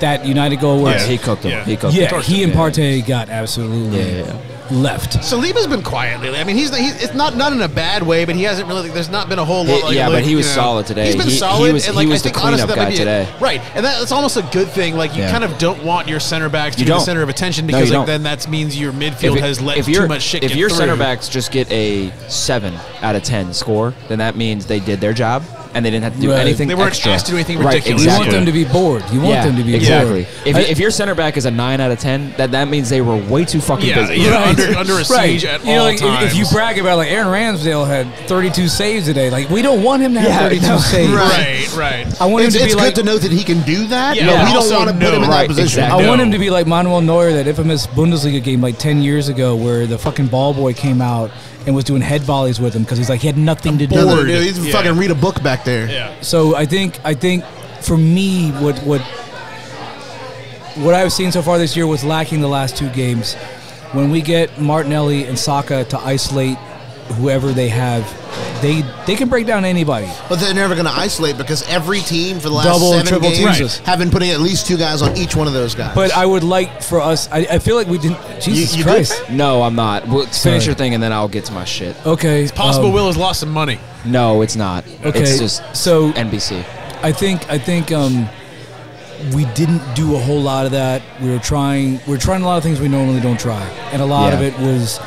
that United goal where he cooked him. Yeah. He cooked him. He and Partey got absolutely. Yeah. left. Saliba's been quiet lately. I mean, he's it's not in a bad way, but he hasn't really. There's not been a whole lot. But he was solid today. He's been solid. He was the cleanup guy today. Right, and that's almost a good thing. Like you kind of don't want your center backs to be the center of attention because then that means your midfield has let too much shit. If your center backs just get a 7 out of 10 score, then that means they did their job. And they didn't have to do anything extra. They weren't asked to do anything ridiculous. You want them to be bored. You want them to be bored. Exactly. If your center back is a 9 out of 10, that means they were way too fucking busy. Yeah, under a siege at all times. If you brag about, like, Aaron Ramsdale had 32 saves today, like, we don't want him to have 32 saves. Right. I want him to be it's like, good to know that he can do that, but we don't want to put him in that position. I want him to be like Manuel Neuer, that infamous Bundesliga game like 10 years ago where the fucking ball boy came out and was doing head volleys with him because he's like he had nothing to do. He's fucking read a book back there. Yeah. So I think for me what I've seen so far this year was lacking the last 2 games. When we get Martinelli and Saka to isolate whoever they have, they can break down anybody. But they're never going to isolate because every team for the last 7 games have been putting at least 2 guys on each one of those guys. But I would like for us, I feel like we didn't. Jesus Christ. No, I'm not. Well, finish your thing and then I'll get to my shit. Okay. It's possible Will has lost some money. No, it's not. Okay. It's just so NBC. I think we didn't do a whole lot of that. We're trying a lot of things we normally don't try. And a lot of it was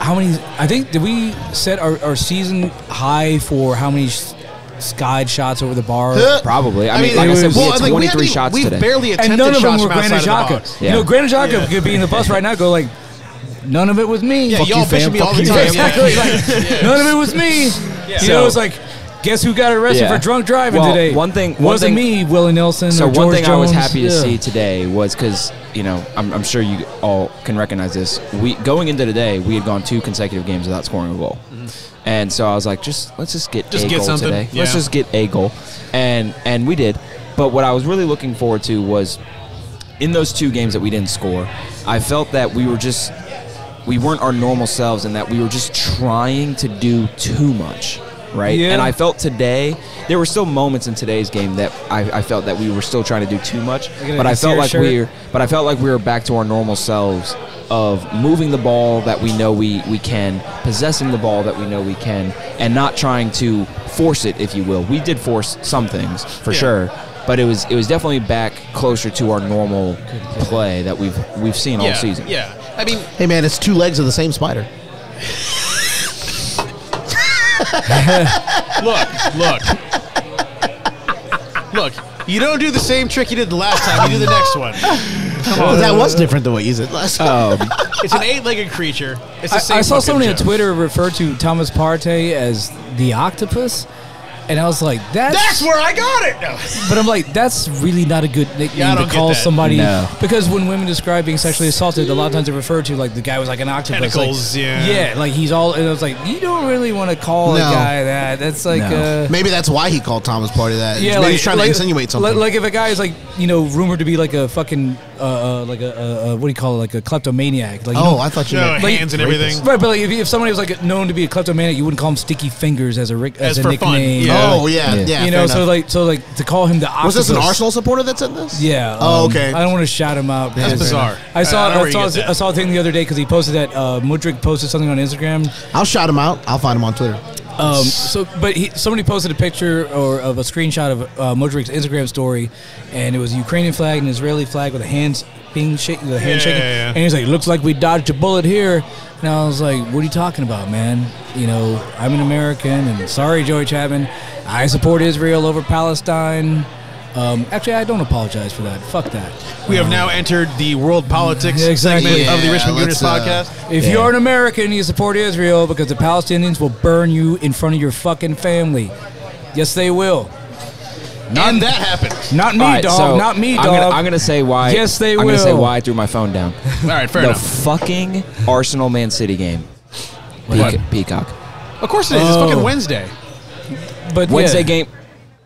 did we set our season high for how many skied shots over the bar? Probably. I mean, like I said, we had 23 shots today. We barely attempted and none of them shots were from outside Granit of the Xhaka. box. You know, Granit Xhaka could be in the bus right now. Go like, none of it was me. Yeah, Fuck y'all you, bitching fam. me all the Fuck you. time. Exactly. Like, none of it was me. You know, it's like, guess who got arrested for drunk driving today? One thing wasn't me, Willie Nelson. So or one George thing Jones. I was happy to see today was because I'm sure you all can recognize this. Going into today, we had gone 2 consecutive games without scoring a goal, and so I was like, let's just get a goal something today. Yeah. Let's just get a goal, and we did. But what I was really looking forward to was in those 2 games that we didn't score, I felt that we weren't our normal selves, and that we were just trying to do too much. Right, and I felt today there were still moments in today's game that I felt that we were still trying to do too much, but I felt like we were back to our normal selves of moving the ball that we know we can, possessing the ball that we know we can, and not trying to force it, if you will. We did force some things for sure, but it was definitely back closer to our normal play that we've seen all season. Yeah, I mean, hey man, it's 2 legs of the same spider. Look. You don't do the same trick you did the last time. You do the next one. Come on. That was different than what you said last time. It's an 8-legged creature. It's the same. I saw somebody on joke. Twitter refer to Thomas Partey as the Octopus. And I was like, that's where I got it. No. But I'm like, that's really not a good nickname to call somebody. No. Because when women describe being sexually assaulted, a lot of times they refer to, like, the guy was like an octopus. Tentacles, like, yeah, like he's all, and I was like, you don't really want to call a guy that. That's like, maybe that's why he called Thomas Partey that. Yeah, maybe like, he's trying to insinuate something. Like if a guy is like, rumored to be like a fucking, like a what do you call it, like a kleptomaniac. Like, I thought you meant hands and everything. Right, but like if somebody was like known to be a kleptomaniac, you wouldn't call him Sticky Fingers as a nickname. Fun. Yeah. You know, so like to call him the Octopus. Was this an Arsenal supporter that said this? Yeah. Okay. I don't want to shout him out. That's bizarre. I saw a thing the other day because he posted that Mudryk posted something on Instagram. I'll shout him out. I'll find him on Twitter. Somebody posted a picture of a screenshot of Mudryk's Instagram story, and it was a Ukrainian flag and an Israeli flag with the hands being shaken, shaking. And he's like, "Looks like we dodged a bullet here." And I was like, "What are you talking about, man? I'm an American, and sorry, Joey Chapman, I support Israel over Palestine." Actually, I don't apologize for that. Fuck that. We have now entered the world politics segment of the Richmond Gooners podcast. If you're an American, you support Israel because the Palestinians will burn you in front of your fucking family. Yes, they will. And that happened. Not me, dog. So not me, dog. I'm gonna say why. Yes, they will. I'm gonna say why I threw my phone down. All right, fair enough. The fucking Arsenal Man City game. Peacock. Of course it is. It's fucking Wednesday. But Wednesday game.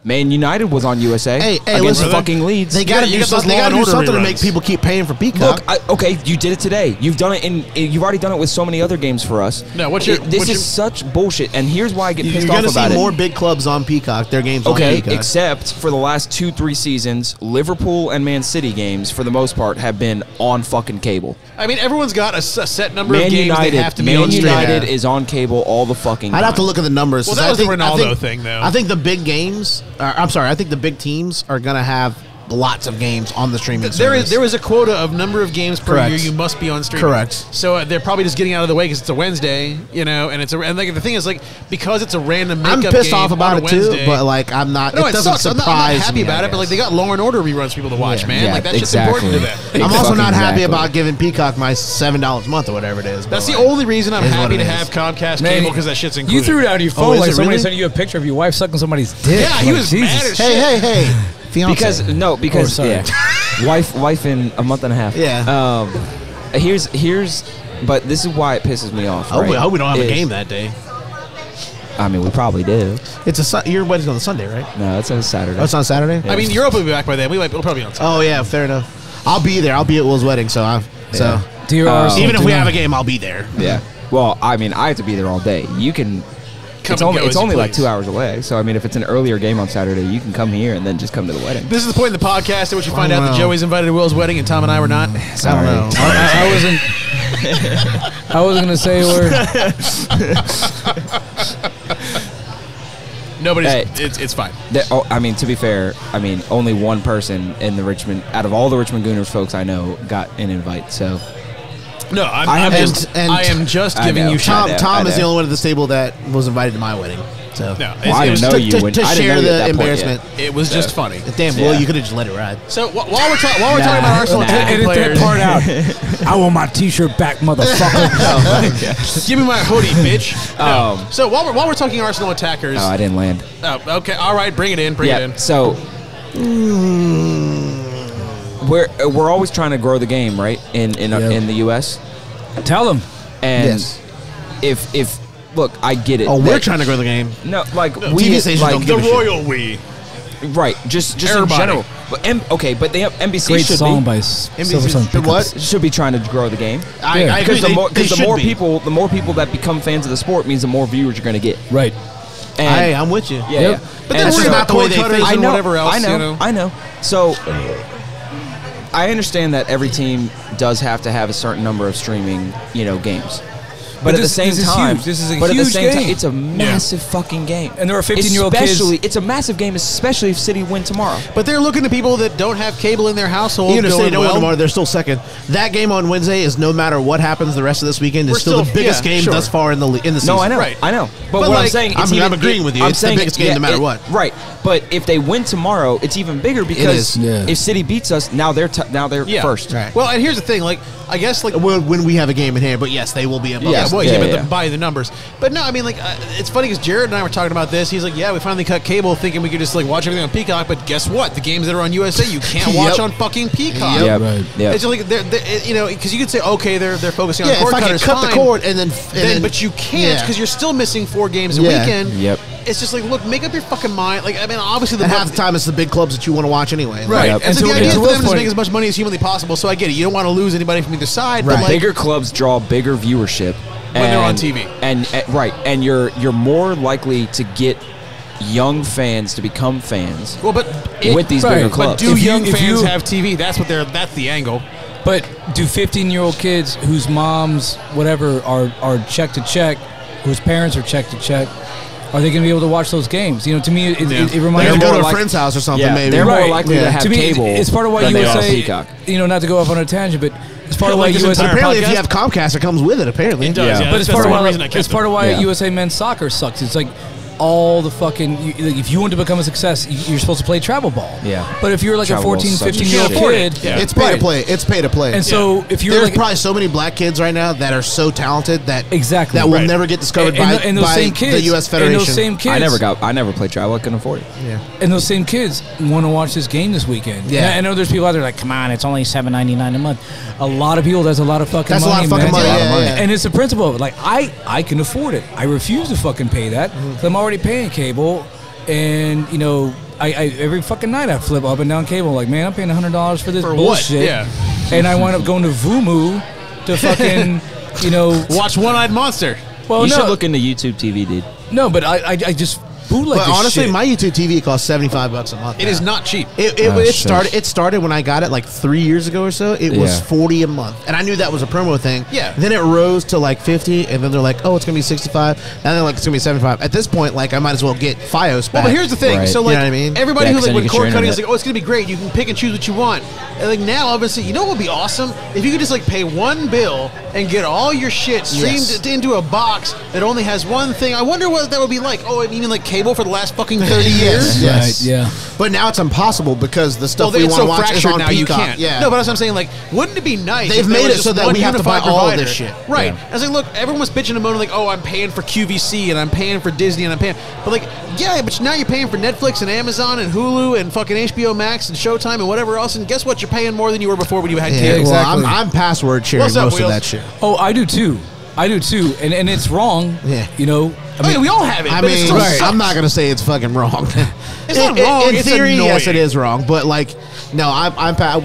Man United was on USA Hey, against listen, fucking Leeds. They got to do something to make people keep paying for Peacock. Look, okay, you did it today. You've done it you've already done it with so many other games for us. No, this is such bullshit, and here's why I get pissed You're off going to about see it. more big clubs on Peacock. Their games on Peacock. Okay, except for the last 2-3 seasons, Liverpool and Man City games, for the most part, have been on fucking cable. I mean, everyone's got a set number Man of games United, they have to be Man on United stream. is on cable all the fucking time. I'd have to look at the numbers. Well, that was the Ronaldo thing, though. I think the big games. I think the big teams are going to have lots of games on the streaming service. There is a quota of number of games per Correct. year you must be on streaming. Correct. So they're probably just getting out of the way because it's a Wednesday, and the thing is, like, because it's a random makeup I'm pissed game off about on a it too, Wednesday, but like I'm not. No, it doesn't sucks. I'm surprise not happy me, about I it, but like guess. they got Law and Order reruns for people to watch, man. Yeah, like that exactly. shit's important to them. I'm also not happy Exactly. about giving Peacock my $7 a month or whatever it is. That's but the like, only reason I'm is what happy it to is. have Comcast Man, cable because that shit's included. You threw it out of your phone is like it somebody really? sent you a picture of your wife sucking somebody's dick. Yeah, he Like, was Jesus. mad as shit. Hey, fiance. Because sorry. wife in a month and a half. Yeah. Here's but this is why it pisses me off. I Right? hope we don't have a Is- game that day. I mean, we probably do. Your wedding's on the Sunday, right? No, it's on Saturday. Oh, it's on Saturday. I mean, Europe will be back by then. We'll probably be on time. Oh yeah, fair enough. I'll be there. I'll be at Will's wedding, so Dear Arsenal, even if do we not- have a game, I'll be there. Yeah. Well, I mean, I have to be there all day. You can. Come and go It's as you only like please. 2 hours away. So I mean, if it's an earlier game on Saturday, you can come here and then just come to the wedding. This is the point in the podcast at which you find out that know. Joey's invited to Will's wedding and Tom and I were not. I don't know. I wasn't. I wasn't gonna say a word. Nobody's. Hey. It's fine. I mean, to be fair, I mean, only one person in the Richmond, out of all the Richmond Gooners folks I know, got an invite. So No, I I have am just I giving know. you shit. Tom I Tom is know. the only one at this table that was invited to my wedding. So No, Well, I it was didn't know you to when- I didn't share know you at the that point embarrassment. It was just funny. Damn, Yeah. Will, you could have just let it ride. So while we're talking about Arsenal attacking Edit that players, part out. I want my T-shirt back, motherfucker. give me my hoodie, bitch. No. Um, So while we're talking Arsenal attackers, I didn't land. okay, all right, bring it in, bring it Yeah. in. So we're always trying to grow the game, right? In the U.S. Tell him. And Yes. if look, I get it. Oh, we're that- trying to grow the game. No, like TV we stations like don't give a shit. Royal we. right, just in Everybody. general. But okay, but they have NBC Great should song be by Silver Sun The Pickups. what? should be trying to grow the game. I agree. Because the more, They the should more be. people, that become fans of the sport means the more viewers you're going to get. Right. And Hey, I'm with you. yeah, Yep. yeah. But And then so- we're about the way they cord think cutters and know, whatever else. I know, You know? I know. So I understand that every team does have to have a certain number of streaming, games. But at the this- same this is time, huge. This is a but at the huge same time, game. it's a massive fucking game. And there are 15-year-old kids- Especially, it's a massive game, especially if City win tomorrow. But they're looking to people that don't have cable in their household. Even if they going, don't win well, tomorrow, they're still second. That game on Wednesday is no matter what happens the rest of this weekend is We're still the still- biggest yeah, game sure. thus far in the season. No, I know, Right. I know. But But what I'm like, saying, it's I'm even, agreeing with you. I'm It's the saying biggest game no matter what. Right, but if they win tomorrow, it's even bigger because is. Yeah. if City beats us, now they're Yeah. first. Right. Well, and here's the thing, like I guess like When we have a game in hand, but yes, they will be above Yeah. us. well, Yeah, but yeah. by the numbers. But no, I mean, like, it's funny because Jared and I were talking about this. He's like, yeah, we finally cut cable thinking we could just, like, watch everything on Peacock. But guess what? The games that are on USA, you can't watch Yep. on fucking Peacock. Yeah, Right. yeah. It's just like, because you could say, okay, they're focusing on Yeah, cord if I could cutters, cut the fine. cord and then But you can't because you're still missing 4 games a Yeah. weekend. Yep. It's just like, look, make up your fucking mind. Like, I mean, obviously And half the time it's the big clubs that you want to watch anyway. Right. Yep. And so the And idea to is for Will's them is to point- make as much money as humanly possible. So I get it. You don't want to lose anybody from either side. Right. But like, Bigger clubs draw bigger viewership When they're on TV. and right, and you're more likely to get young fans to become fans well, but with these right, bigger but clubs. do If you- young if fans you- have TV? That's the angle. But do 15-year-old kids whose moms, whatever, are check to check, whose parents are check to check, are they going to be able to watch those games? To me, it They're reminds going me to go more to a like- friend's house or something, yeah, maybe. they're more Right. likely Yeah. to have to me, cable. it's part of why than they are USA, Peacock. not to go off on a tangent, but it's part of why Like this USA. entire Apparently, if podcast? you have Comcast, it comes with it, apparently. It does, Yeah. yeah. But it's That's part of the one why reason I kept it's part it. of why Yeah. USA men's soccer sucks. It's like all the fucking if you want to become a success, you're supposed to play travel ball. Yeah. But if you're like Travel a ball's 14, such 15-year-old shit. afford kid, it. Yeah. It's pay to Right. play. It's pay to play. And so if you're there's like probably so many black kids right now that are so talented that Exactly. that will Right. never get discovered and those by same the kids, U.S. Federation. and those same kids, I never played travel. I couldn't afford it. and those same kids want to watch this game this weekend. Yeah. And I know there's people out there like, come on, it's only $7.99 a month. A lot of people, that's a lot of fucking That's a money. lot of fucking man. money, That's a lot of yeah, yeah. And it's the principle of it. Like I can afford it. I refuse to fucking pay that. 'Cause I'm already paying cable. and you know, I every fucking night I flip up and down cable. Like, man, I'm paying $100 for this bullshit. What? Yeah. And I wind up going to Vumu to fucking, you know, watch One-Eyed Monster. Well, you should look into YouTube TV, dude. No, but I just bootleg But this honestly, shit. my YouTube TV costs $75 a month. It is not cheap. It started when I got it like 3 years ago or so. It was $40 a month, and I knew that was a promo thing. Yeah. Then it rose to like $50, and then they're like, "Oh, it's gonna be $65." And they're like, "It's gonna be $75." At this point, like, I might as well get FiOS back. Well, but here's the thing. Right. So, You like, know what I mean? everybody Yeah, who's 'cause like, then when you get cord your cutting is internet. like, oh, it's going to be great. You can pick and choose what you want. And, like, now, obviously, you know what would be awesome? If you could just, like, pay one bill and get all your shit streamed into a box that only has one thing. I wonder what that would be like. Oh, you mean like cable for the last fucking 30 years? Yes. Right, yeah. But now it's impossible because the stuff we it's want to so watch is fractured on now. Peacock. You can't. Yeah. No, but that's what I'm saying. Like, wouldn't it be nice? They've if there made was it so just that one we have to buy unified all of provider? this shit. Right. Yeah. I was like, look, everyone's bitching and moaning like, oh, I'm paying for QVC and I'm paying for Disney and I'm paying. But like, yeah, but now you're paying for Netflix and Amazon and Hulu and fucking HBO Max and Showtime and whatever else. And guess what? You're paying more than you were before when you had Yeah, cable. exactly. Well, I'm password sharing What's up, most of Wheels? that shit. Oh, I do too. And it's wrong. Yeah. You know. I mean, we all have it. I but it mean, still sucks. I'm not gonna say it's fucking wrong. It's not wrong, In it's theory, yes, it annoying. is wrong. But like, no,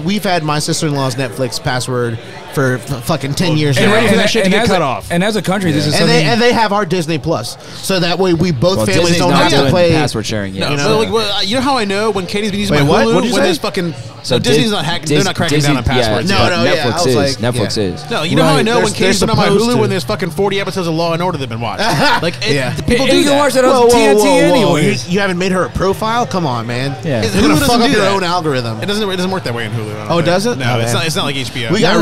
we've had my sister-in-law's Netflix password for fucking 10 years And now. ready for that shit to get as cut a- off. And as a country, this is And something. they have our Disney Plus, so that way we both Well, families Disney's don't not have to doing play password sharing yet. No, You know? so like, well, you know how I know when Katie's been using Wait, my what? Hulu What'd you when say? there's fucking So Disney's not hacking. They're not cracking down on passwords. No, but no, yeah, Netflix I was is. like, Netflix yeah. is. No, you know how I Right, know they're- when Katie's they're been on my supposed Hulu to. when there's fucking 40 episodes of Law and Order they've been watching. Like, Yeah. people And do you can that. watch that on TNT anyway. You haven't made her a profile? Come on, man. Yeah. You're gonna Hulu fuck doesn't up do your that. own algorithm. It doesn't work that way in Hulu. I don't Oh, think. does it? No, Oh, it's man. not like HBO. We got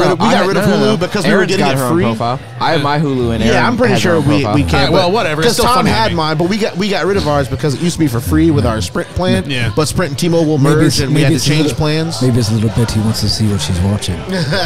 rid of Hulu because we were getting it free. Profile. I have my Hulu and Aaron Yeah, I'm pretty has her sure own we profile. can't. All right, well, whatever. It's Because still Tom funny to had me. mine, but we got rid of ours because it used to be for free with our Sprint plan. Yeah. But Sprint and T-Mobile Maybe merged, and we had to it's a change little- plans. Maybe it's a little bit he wants to see what she's watching.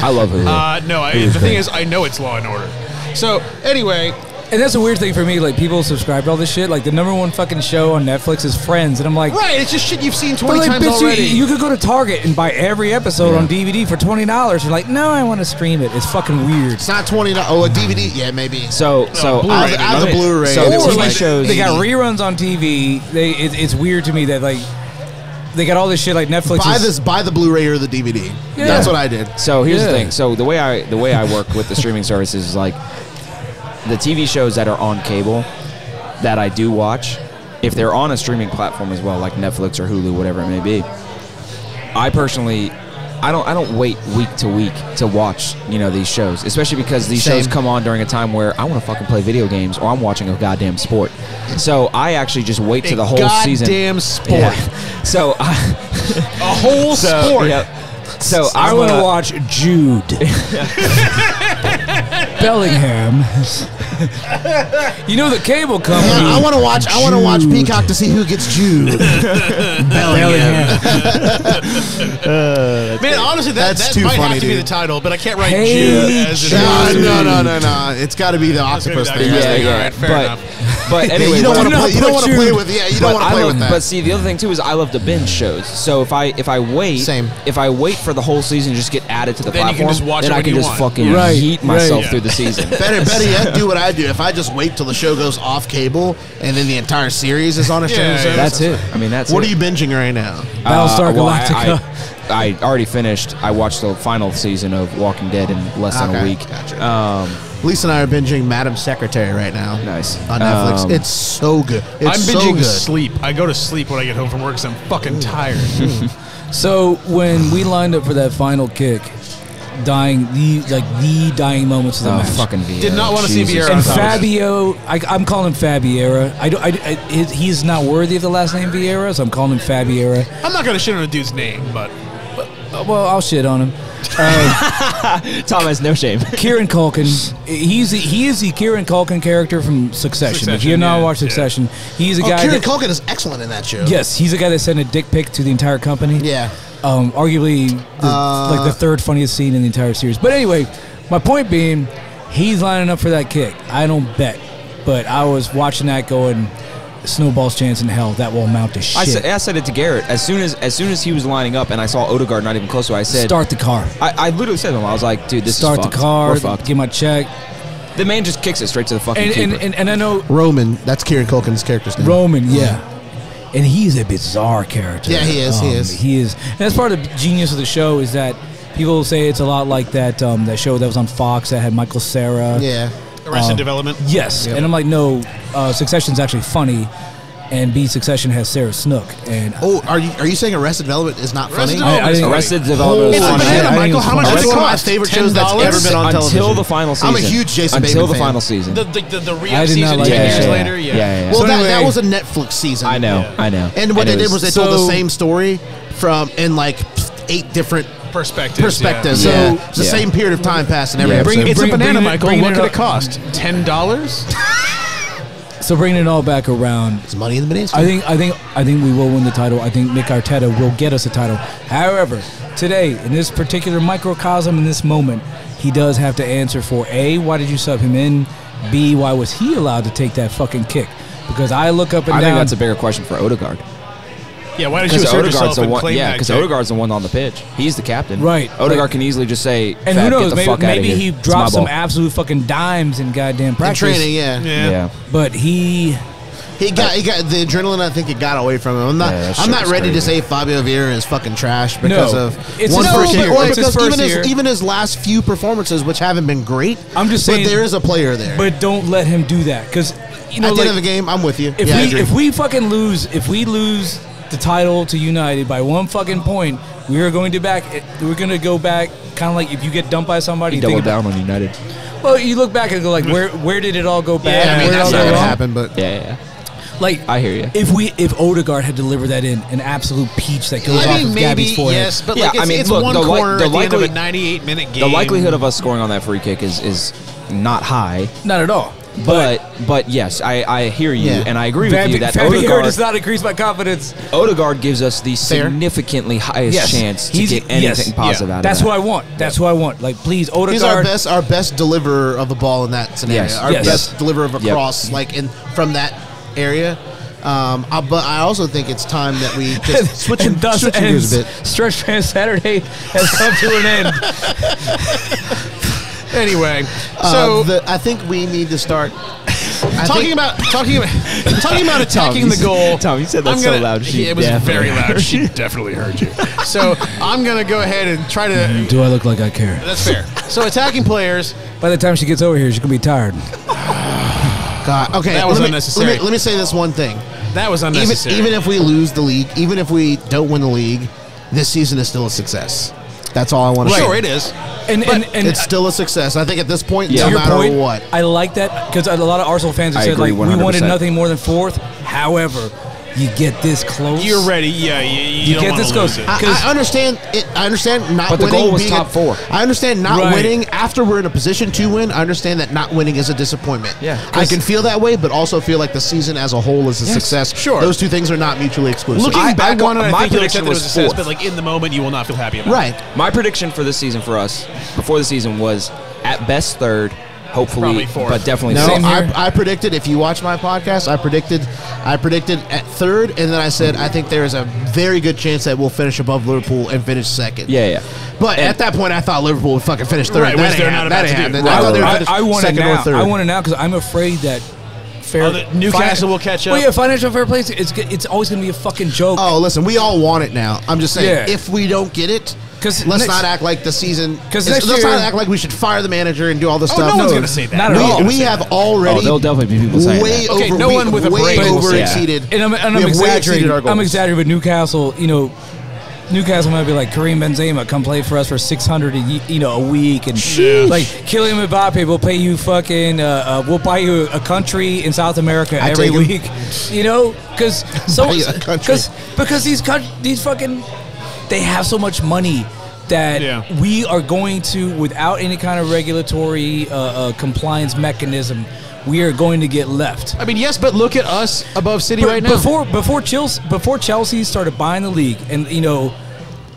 I love Hulu. No, the thing is, I know it's Law and Order. So anyway, And that's a weird thing for me. Like, people subscribe to all this shit. Like, the #1 fucking show on Netflix is Friends, and I'm like, right? It's just shit you've seen but 20 like, times bitch, already. you could go to Target and buy every episode on DVD for $20. You're like, no, I want to stream it. It's fucking weird. It's not $20. Oh, a DVD? Yeah, maybe. so Blu-ray, I have the Blu-ray. So and it Or was like, like shows. they got reruns on TV. It's weird to me that like they got all this shit like Netflix. buy the Blu-ray or the DVD. Yeah. That's what I did. So here's the Yeah. thing. So the way I work with the streaming services is like the TV shows that are on cable that I do watch, if they're on a streaming platform as well, like Netflix or Hulu, whatever it may be. I personally, I don't wait week to week to watch these shows, especially because these Same. shows come on during a time where I want to fucking play video games or I'm watching a goddamn sport. So I actually just wait to the whole season. Goddamn sport. Yeah. So A whole sport. Yeah. So I want to watch Jude. Bellingham. The cable company. I want to watch. I want to watch Jude. Peacock to see who gets Jude. Bellingham. Man, honestly, that That's too might funny, have to be dude. the title, but I can't write Hey, Jude as Jude. an No. It's got to be the octopus That's thing. gonna be Yeah, the yeah. All right, fair But- enough. But Yeah, anyway, you don't what- want to play. You don't want to play with. Yeah, you don't want to play with that. But see, the other thing too is I love to binge shows. So if I wait, Same. If I wait for the whole season to just get added to the Then you can platform, just watch then it I when can you just want. fucking Yeah. Right, heat myself right. through the season. Better yet, do what I do. If I just wait till the show goes off cable and then the entire series is on a streaming service. That's it. I mean, that's What it. are you binging right now? Battlestar Well, Galactica. I already finished. I watched the final season of Walking Dead in less than a Okay, week. gotcha. Lisa and I are binging Madam Secretary right now. Nice. On Netflix. It's so good. It's I'm so binging good. sleep. I go to sleep when I get home from work because I'm fucking tired. So when we lined up for that final kick, the dying moments of the Oh, match. fucking Vieira. Did not wanna see Jesus Vieira on And top. Fabio, I'm calling Fabiera. He's not worthy of the last name Vieira, so I'm calling him Fabiera. I'm not going to shit on a dude's name, but Well, I'll shit on him. Tom has no shame. Kieran Culkin, he is the Kieran Culkin character from Succession. If you have not yeah, watched Succession, he's a Oh, guy. Kieran that, Culkin is excellent in that show. yes, he's a guy that sent a dick pic to the entire company. Yeah. Arguably, like the third funniest scene in the entire series. But anyway, my point being, he's lining up for that kick. I don't bet, but I was watching that going, snowball's chance in hell that will amount to shit. I said it to Garrett as soon as he was lining up, and I saw Odegaard not even close to it. I said, Start the car. I literally said to him, I was like, dude, this Start is the fucked. car. We're fucked. Get my check. The man just kicks it straight to the fucking keeper. And I know Roman. That's Kieran Culkin's character's name. Roman, yeah. and he's a bizarre character. Yeah, he is. He is. And that's part of the genius of the show is that people say it's a lot like that that show that was on Fox that had Michael Cera. Yeah. Arrested Development. Yes, Yep. and I'm like, no, Succession's actually funny. And B, Succession has Sarah Snook. And are you saying Arrested Development is not funny? Arrested Development is It's a funny. banana, Michael. How much does That's it one of my cost? favorite shows that's ever been on television. Until the final season. I'm a huge Jason Until Bateman the fan. final season. The I re-up did not season like 10 that years show. later? Yeah. Well, So anyway- that was a Netflix season. I know. And what they did was they told the So- same story in like 8 different perspectives. perspectives. Yeah. So it's the same period of time passed in every Yeah. episode. It's a banana, Michael. bring What it could up. it cost? $10? So bringing it all back around, It's money in the banana. I think we will win the title. I think Mick Arteta will get us a title. However, today in this particular microcosm in this moment, he does have to answer for A, why did you sub him in? B, why was he allowed to take that fucking kick? Because I look up and I down. think that's a bigger question for Odegaard. Yeah, why did you Because assert Odegaard's yourself the and one. claim Yeah, that because kick? Odegaard's the one on the pitch. He's the captain. Right. Odegaard Like- can easily just say, and "Fab, who get knows? the Maybe, fuck outta maybe here. he It's my dropped some ball." absolute fucking dimes in goddamn in practice. training, yeah. Yeah. But he He got the adrenaline. I think it got away from him. Yeah, that shit I'm not was ready to crazy. say Fabio Vieira is fucking trash because No. of It's one his first first year, year. or It's his because first year. even his last few performances, which haven't been great. I'm just saying- but there is a player there. but don't let him do that because you know at the like, end of the game, I'm with you. if Yeah, I we agree. if we fucking lose the title to United by 1 fucking point, we're going to go back kind of like if you get dumped by somebody, He you think doubled down on United. well, you look back and go like where did it all go bad? I mean, Where did it that's all not go gonna wrong? happen. But Yeah. Like I hear you. If Odegaard had delivered that in an absolute peach that goes I off mean, of maybe, Gabby's forehead. yes, but Yeah, like, it's, I mean, it's look, one the corner the at the end of a likely- 98-minute game. The likelihood of us scoring on that free kick is not high. Not at all. But yes, I hear you, Yeah. and I agree with you that Fabio does not increase my confidence. Odegaard gives us the Fair. significantly highest chance to get anything positive out of That's that. who I want. That's who I want. Like, please, Odegaard. he's our best deliverer of the ball in that scenario. Yes. Our Yes. best deliverer of a Yep. cross, like from that area. But I also think it's time that we just switch gears a bit. Stretch Fan Saturday has come to an end. Anyway, so I think we need to start talking about attacking the goal. Tom, you said that I'm so gonna- loud. She It was definitely very loud. She definitely heard you. So I'm gonna go ahead and try to. Do I look like I care? That's fair. So attacking players. By the time she gets over here, she's gonna be tired. God, okay, That was let me- unnecessary. Let me say this one thing. That was unnecessary. Even if we lose the league, even if we don't win the league, this season is still a success. That's all I want to say. sure it is. And It's still a success. I think at this point, Yeah. no to your matter point, what. I like that because a lot of Arsenal fans have I said agree like we 100%. wanted nothing more than fourth. However, you get this close. You're ready. Yeah, you don't get wanna this lose close. it. I understand it. I understand not But the winning. goal was being top four. I understand not Right. winning after we're in a position to win. I understand that not winning is a disappointment. Yeah. I can feel that way, but also feel like the season as a whole is a success. sure. Those two things are not mutually exclusive. Looking back on it, I my think you'll prediction accept it was as a success, fourth. but like in the moment, you will not feel happy about it. Right. My prediction for this season for us before the season was at best third, hopefully, Probably fourth. but definitely No, Same fourth. here. I predicted. If you watch my podcast, I predicted at third, and then I said I think there is a very good chance that we'll finish above Liverpool and finish second. Yeah. But And- at that point, I thought Liverpool would fucking finish third. Right, That which ain't they're hap- not that about ain't to do. happening. I thought they would finish I want it second now. or third. I want it now because I'm afraid that Newcastle will catch up. Well, yeah, financial fair play. It's always going to be a fucking joke. Oh, listen, we all want it now. I'm just saying, Yeah. if we don't get it, 'Cause let's next- not act like the season. 'cause let's next not year- act like we should fire the manager and do all this Oh, stuff. no one's gonna say that. Not at we, all. we have already. Oh, there'll definitely be people saying way that. Okay, over. no we- one with a way brain will over say that. exceeded. And I'm we have way exaggerating. exceeded our I'm goals. exaggerating with Newcastle. Newcastle might be like Kareem Benzema, come play for us for $600 a week, and like Kylian Mbappe, we'll pay you fucking, we'll buy you a country in South America I every take 'em. week, because Buy you a country. because these fucking they have so much money that Yeah. we are going to, without any kind of regulatory compliance mechanism, we are going to get left. I mean, yes, but look at us above City right now. Before Chelsea started buying the league, and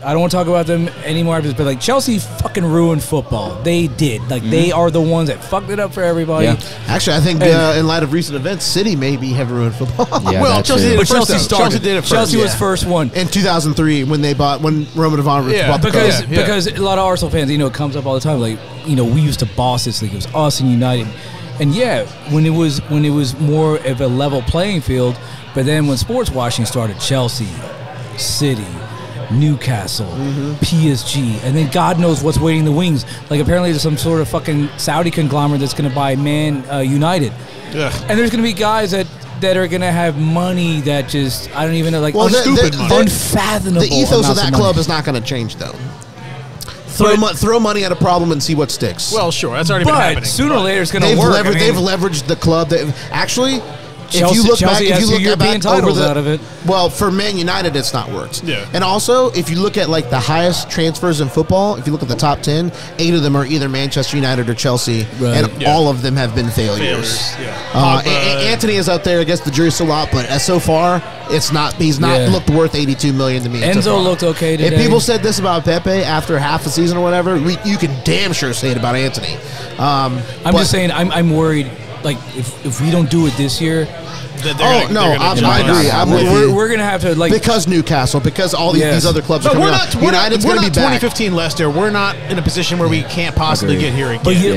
I don't want to talk about them anymore, but like Chelsea fucking ruined football. They did. Like they are the ones that fucked it up for everybody. Yeah. Actually, I think And- in light of recent events, City maybe have ruined football. Yeah, well, that Chelsea too. did it But first. Chelsea though. started. Chelsea did it first. Chelsea was Yeah. first one. In 2003, when Roman Abramovich Yeah, bought the Because club. a lot of Arsenal fans, it comes up all the time. Like, we used to boss this league. It was us and United. And when it was more of a level playing field, but then when sports washing started, Chelsea, City, Newcastle, PSG, and then God knows what's waiting in the wings. Like apparently there's some sort of fucking Saudi conglomerate that's going to buy Man United. Ugh. And there's going to be guys that are going to have money that just, I don't even know, like unfathomable. The ethos of that club is not going to change, though. Throw money at a problem and see what sticks. Well, sure, that's already been happening. Sooner or later it's going to work. They've leveraged the club. Actually, Chelsea, if you look back, has two European titles out of it. Well, for Man United, it's not worked. Yeah. And also, if you look at like the highest transfers in football, if you look at the top 10, 8 of them are either Manchester United or Chelsea, and all of them have been failures. Anthony is out there. I guess the jury's still out, but so far, it's not. He's not looked worth $82 million to me. Enzo looked okay today. If people said this about Pepe after half a season or whatever, you can damn sure say it about Anthony. I'm just saying, I'm worried. Like if we don't do it this year. I agree. We're gonna have to because Newcastle, because all these other clubs are coming up. United's we're gonna not be back. 2015 Leicester. We're not in a position where we can't possibly get here again. But you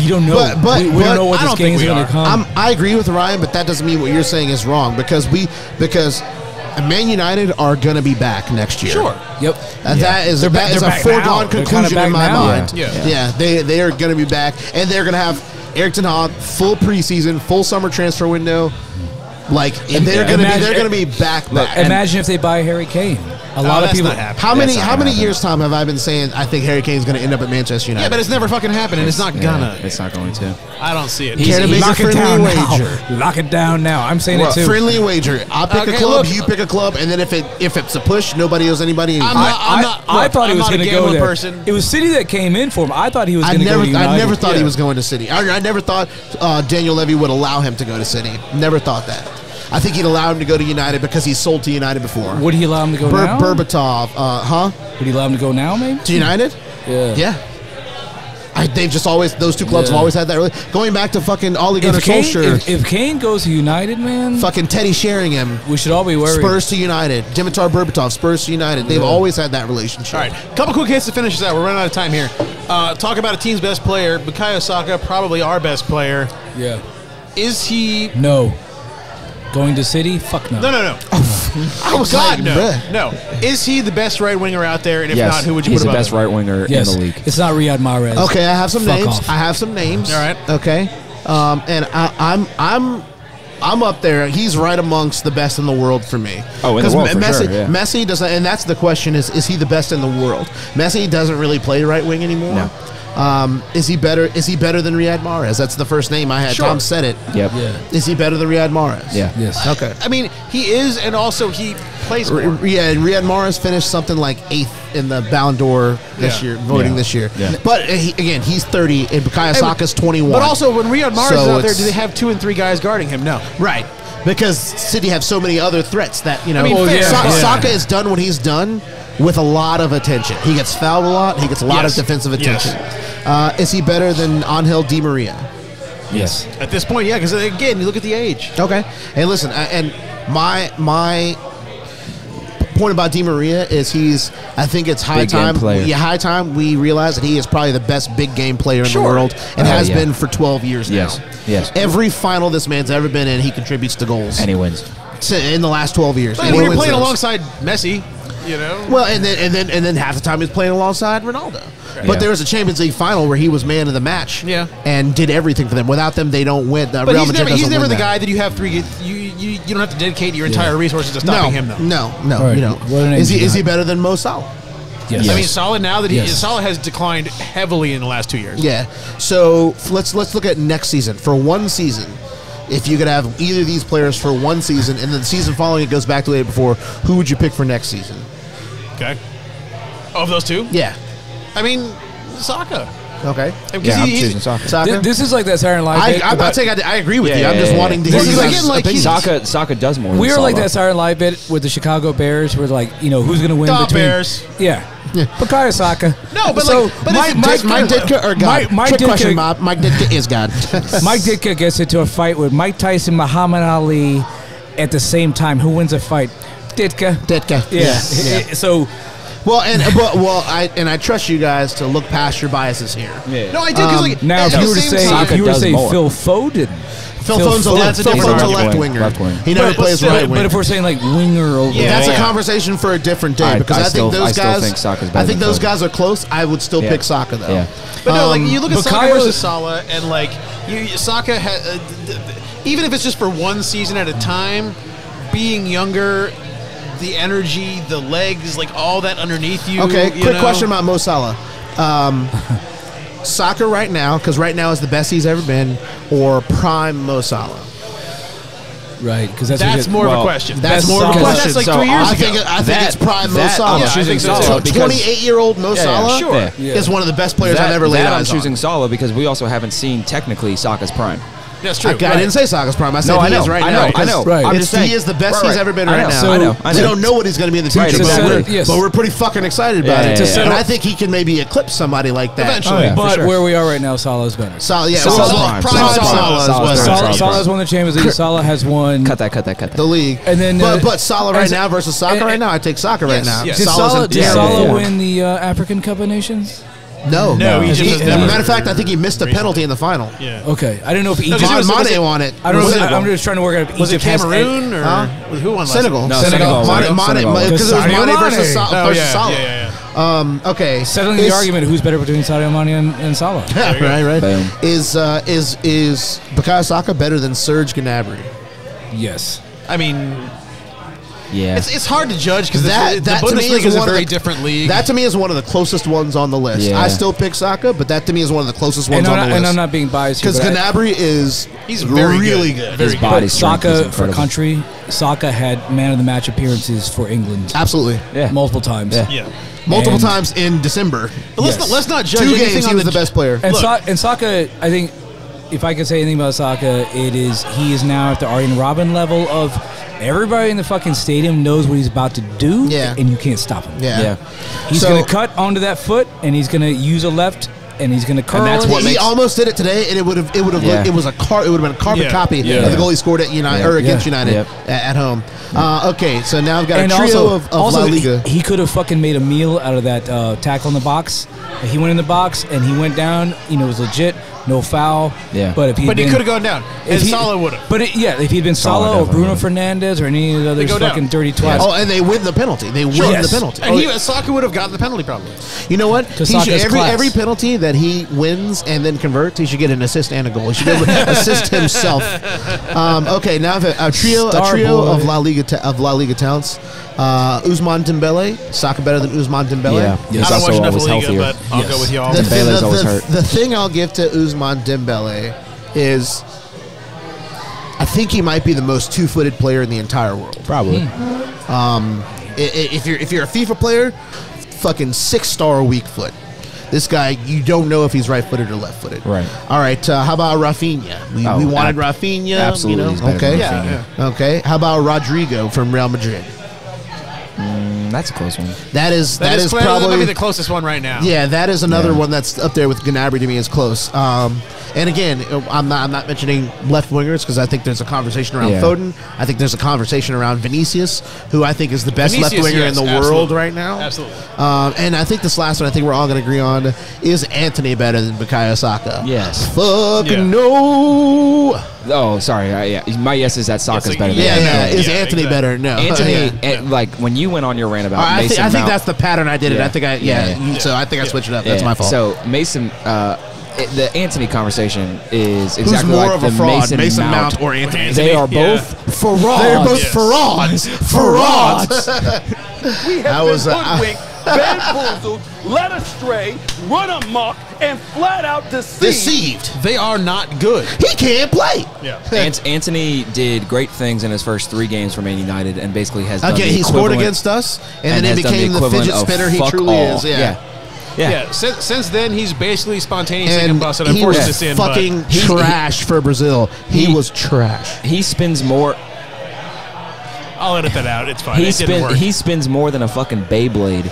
don't know. We don't know what this game's gonna come. I agree with Ryan, but that doesn't mean what you're saying is wrong because Man United are going to be back next year. Sure. Yep. That is a foregone conclusion in my mind. Yeah. They are going to be back, and they're going to have Erik ten Hag full preseason, full summer transfer window. They're going to be back. Imagine if they buy Harry Kane. A lot of people. How many years, Tom, have I been saying I think Harry Kane's going to end up at Manchester United? Yeah, but it's never fucking happened, and it's not gonna. It's not going to. I don't see it. Lock it down now. I'm saying it too. Friendly wager. I'll pick a club. You pick a club, and then if it's a push, nobody owes anybody. I thought he was going to go there. Person. It was City that came in for him. I thought he was going to go to United. I never thought he was going to City. I never thought Daniel Levy would allow him to go to City. Never thought that. I think he'd allow him to go to United because he's sold to United before. Would he allow him to go now? Berbatov, Would he allow him to go now, maybe? To United? Yeah. They've just always, those two clubs have always had that. Going back to fucking Ole Gunnar Solskjaer. If Kane goes to United, man. Fucking Teddy Sheringham. We should all be worried. Spurs to United. Dimitar Berbatov, Spurs to United. They've always had that relationship. All right. Couple quick hits to finish this out. We're running out of time here. Talk about a team's best player. Bukayo Saka, probably our best player. Yeah. Is he... No. Going to City? Fuck no. No. I was no. Is he the best right winger out there? And if not, who would you put above him? He's the best right winger in the league. It's not Riyad Mahrez. Okay, I have some names. Off. All right. Okay. And I'm up there. He's right amongst the best in the world for me. Oh, in the world, for Messi, sure, yeah. Messi doesn't, and that's the question: is he the best in the world? Messi doesn't really play right wing anymore. No. Is he better? Is he better than Riyad Mahrez? That's the first name I had. Sure. Tom said it. Yep. Yeah. Is he better than Riyad Mahrez? Yeah. Yes. Okay. I mean, he is, and also he plays more. Yeah, and Riyad Mahrez finished something like 8th in the Ballon d'Or this year, voting this year. Yeah. But he's 30, and Bukayo Saka's 21. But also, when Riyad Mahrez is out there, do they have 2 and 3 guys guarding him? No. Right. Because City have so many other threats that, Saka has done what he's done with a lot of attention. He gets fouled a lot. He gets a lot of defensive attention. Is he better than Angel Di Maria? Yes. At this point, yeah, because again, you look at the age. Okay. And listen, and my point about Di Maria is I think it's high time. High time we realize that he is probably the best big game player in the world and has been for 12 years now. Yes. Every final this man's ever been in, he contributes to goals. And he wins. In the last 12 years. But when you're playing alongside Messi, Well, and then half the time he's playing alongside Ronaldo. Right. But there was a Champions League final where he was man of the match. Yeah. And did everything for them. Without them, they don't win. But he's never the guy that you have 3. You don't have to dedicate your entire resources to stopping him, though. No. Right. You know. Is he better than Mo Salah? Yes. I mean, Salah now that Salah has declined heavily in the last 2 years. Yeah. So let's look at next season. For one season, if you could have either of these players for one season, and then the season following it goes back to the day before, who would you pick for next season? Okay. Of those two? Yeah. I mean, Saka. Okay. I'm choosing Saka. This is like that Saturday Night bit. I'm not saying I agree with you. I'm just wanting to hear you guys' opinions. Saka does more. We were like that Saturday Night bit with the Chicago Bears. We're like, who's going to win between Bears? Yeah. Bukayo Saka. No, but Mike Ditka or God? Trick question, Bob. Mike Ditka is God. Mike Ditka gets into a fight with Mike Tyson, Muhammad Ali at the same time. Who wins a fight? Ditka. Yeah. So Well, I trust you guys to look past your biases here. Yeah. No, I do because like now if you were to say Phil Foden. Phil Foden's a left winger. He never plays right wing. But if we're saying like winger over, that's a conversation for a different day because I think those guys. I think those guys are close. I would still pick Saka though. Yeah. But no, like you look at Saka versus Salah, and like Saka, even if it's just for one season at a time, being younger, the energy, the legs, like all that underneath you. Okay, quick question about Mo Salah. Saka right now, because right now is the best he's ever been, or prime Mo Salah? Right, because that's more of a question. That's more of a question. That's like 3 years ago. I think it's prime Mo Salah. I'm choosing Salah. 28-year-old Mo Salah is one of the best players I've ever laid eyes on. I'm choosing Salah because we also haven't seen technically Saka's prime. That's true. I didn't say Saka's prime. I said he is right now. I know. Right. I'm just saying. He is the best he's ever been right now. I know. We don't know what he's going to be in the future, but we're pretty fucking excited about it. Yeah. And I think he can maybe eclipse somebody like that. Eventually. But where we are right now, Salah's better. Salah's won the Champions League. Salah has won. Cut that. The league. And then, but Salah right now versus Saka right now, I take Saka right now. Did Salah win the African Cup of Nations? No. Matter of fact, I think he missed a penalty in the final. Yeah. Okay, I didn't know if Egypt. Mane won it. I don't know. I'm just trying to work out if was Egypt it Cameroon or who won? Senegal. No, Senegal. Because it was Mane versus Salah. Yeah. Okay. Settling the argument, who's better between Sadio Mane and Salah? right. Boom. Is Bukayo Saka better than Serge Gnabry? Yes. I mean. Yeah, it's hard to judge because the to me Bundesliga is a very different league. That to me is one of the closest ones on the list. Yeah. I still pick Saka, but that to me is one of the closest ones on the list. And I'm not being biased because Gnabry he's very really good. His body strength is Saka for country. Saka had man of the match appearances for England. Absolutely, multiple times. Yeah. Multiple times in December. But let's not judge 2 anything games. He was the best player. And Saka, I think, if I could say anything about Saka, he is now at the Arjen Robben level of. Everybody in the fucking stadium knows what he's about to do, and you can't stop him. Yeah. He's going to cut onto that foot, and he's going to use a left, and he's going to curl. And that's what he almost did it today, and it would have been a carbon copy of the goal he scored at United or against United at home. Okay, so now I've got a trio of La Liga. He could have fucking made a meal out of that tackle in the box. He went in the box and he went down. It was legit. No foul. Yeah. But he could have gone down. And Salah would have. But if he'd been Salah or Bruno Fernandes or any of the other fucking dirty twats. Oh, and they win the penalty. The penalty. And Saka would have gotten the penalty probably. You know what? Every penalty that he wins and then converts, he should get an assist and a goal. He should be able to assist himself. Okay, now I have a trio of La Liga towns. Ousmane Dembele, Saka better than Ousmane Dembele. Yeah, I don't watch enough Liga, but I'll go with y'all. Dembele's always hurt. The thing I'll give to Ousmane Dembele is I think he might be the most two-footed player in the entire world. Probably. If you're a FIFA player, fucking 6-star weak foot. This guy, you don't know if he's right-footed or left-footed. Right. All right. How about Rafinha? We wanted Rafinha. Absolutely. Okay. How about Rodrigo from Real Madrid? That's a close one. That is probably the closest one right now. Yeah, that is another one that's up there with Gnabry to me is close. And again, I'm not mentioning left wingers because I think there's a conversation around Foden. I think there's a conversation around Vinicius, who I think is the best left winger in the world right now. Absolutely. And I think this last one, I think we're all going to agree on, is Anthony better than Bukayo Saka? Yes. Fucking no. Oh, sorry. My yes is that Saka's better than Is Anthony better? No. Anthony, like when you went on your rant about Mason Mount. I think that's the pattern I did it. I think so I think I switched it up. That's my fault. So Mason, the Anthony conversation is exactly Who's more like of the a fraud, Mason Mount or Anthony? They are both frauds. They're both frauds. Frauds. We have been hoodwinked, bamboozled, led astray, run amok, and flat out deceived. They are not good. He can't play. Yeah. Anthony did great things in his first 3 games for Man United and basically has done he scored against us, and then he became the fidget spinner he truly is. Yeah. Since then, he's basically spontaneously combusted. I'm forced to sin. Fucking trash for Brazil. He was trash. He spins more. I'll edit that out. It's fine. He spins more than a fucking Beyblade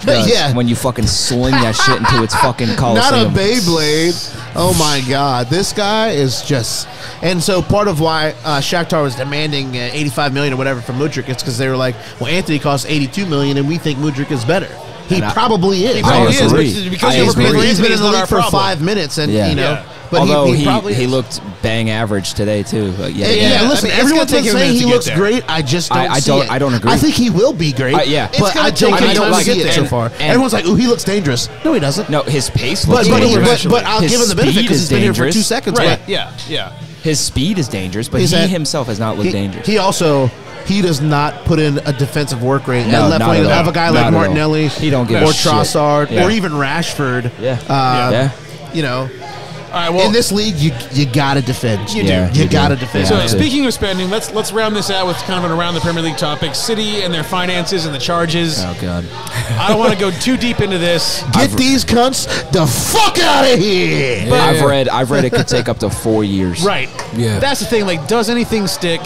does Yeah. when you fucking sling that shit into its fucking Coliseum. Not a Beyblade. Oh my God, this guy is just. And so part of why Shakhtar was demanding $85 million or whatever from Mudryk is because they were like, well, Anthony costs $82 million, and we think Mudryk is better. He probably is. He probably is. agree. Because I you were paying agree. for He's been in the not league our for problem. 5 minutes, and Yeah. you know. Yeah. But Although he probably he is. looked bang average today too. Yeah, listen, I mean, everyone's it's gonna take been him a saying minute he to get looks there. great. I just don't I see don't- it. I don't agree. I think he will be great. Yeah. but gonna I take don't, him I time don't to see get it there. so far. And- Everyone's like, "Ooh, he looks dangerous." No, he doesn't. No, his pace But looks dangerous. I'll His give him the benefit speed because is he's been here for dangerous. 2 seconds. Right. but Yeah. His speed is dangerous, but He's he at- himself has not looked dangerous. He also does not put in a defensive work rate. No, At left not wing, at they'll all. have a guy Not like at all. Martinelli, He don't give or a shit. Trossard, Yeah. or even Rashford. Yeah. Uh, You know, All right. Well, in this league, you gotta defend. You Yeah, You you gotta do. defend. So Yeah. speaking of spending, let's round this out with kind of an around the Premier League topic. City and their finances and the charges. Oh god. I don't want to go too deep into this. Get these cunts the fuck out of here. I've read it could take up to 4 years. Right. Yeah. That's the thing. Like, does anything stick?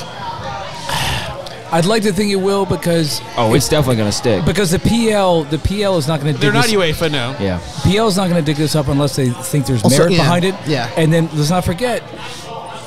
I'd like to think it will because Oh, it's definitely gonna stick. the PL is not going to. They're not UEFA, no. Yeah. PL is not going to dig this up unless they think there's Also, merit yeah, behind it. yeah. And then let's not forget,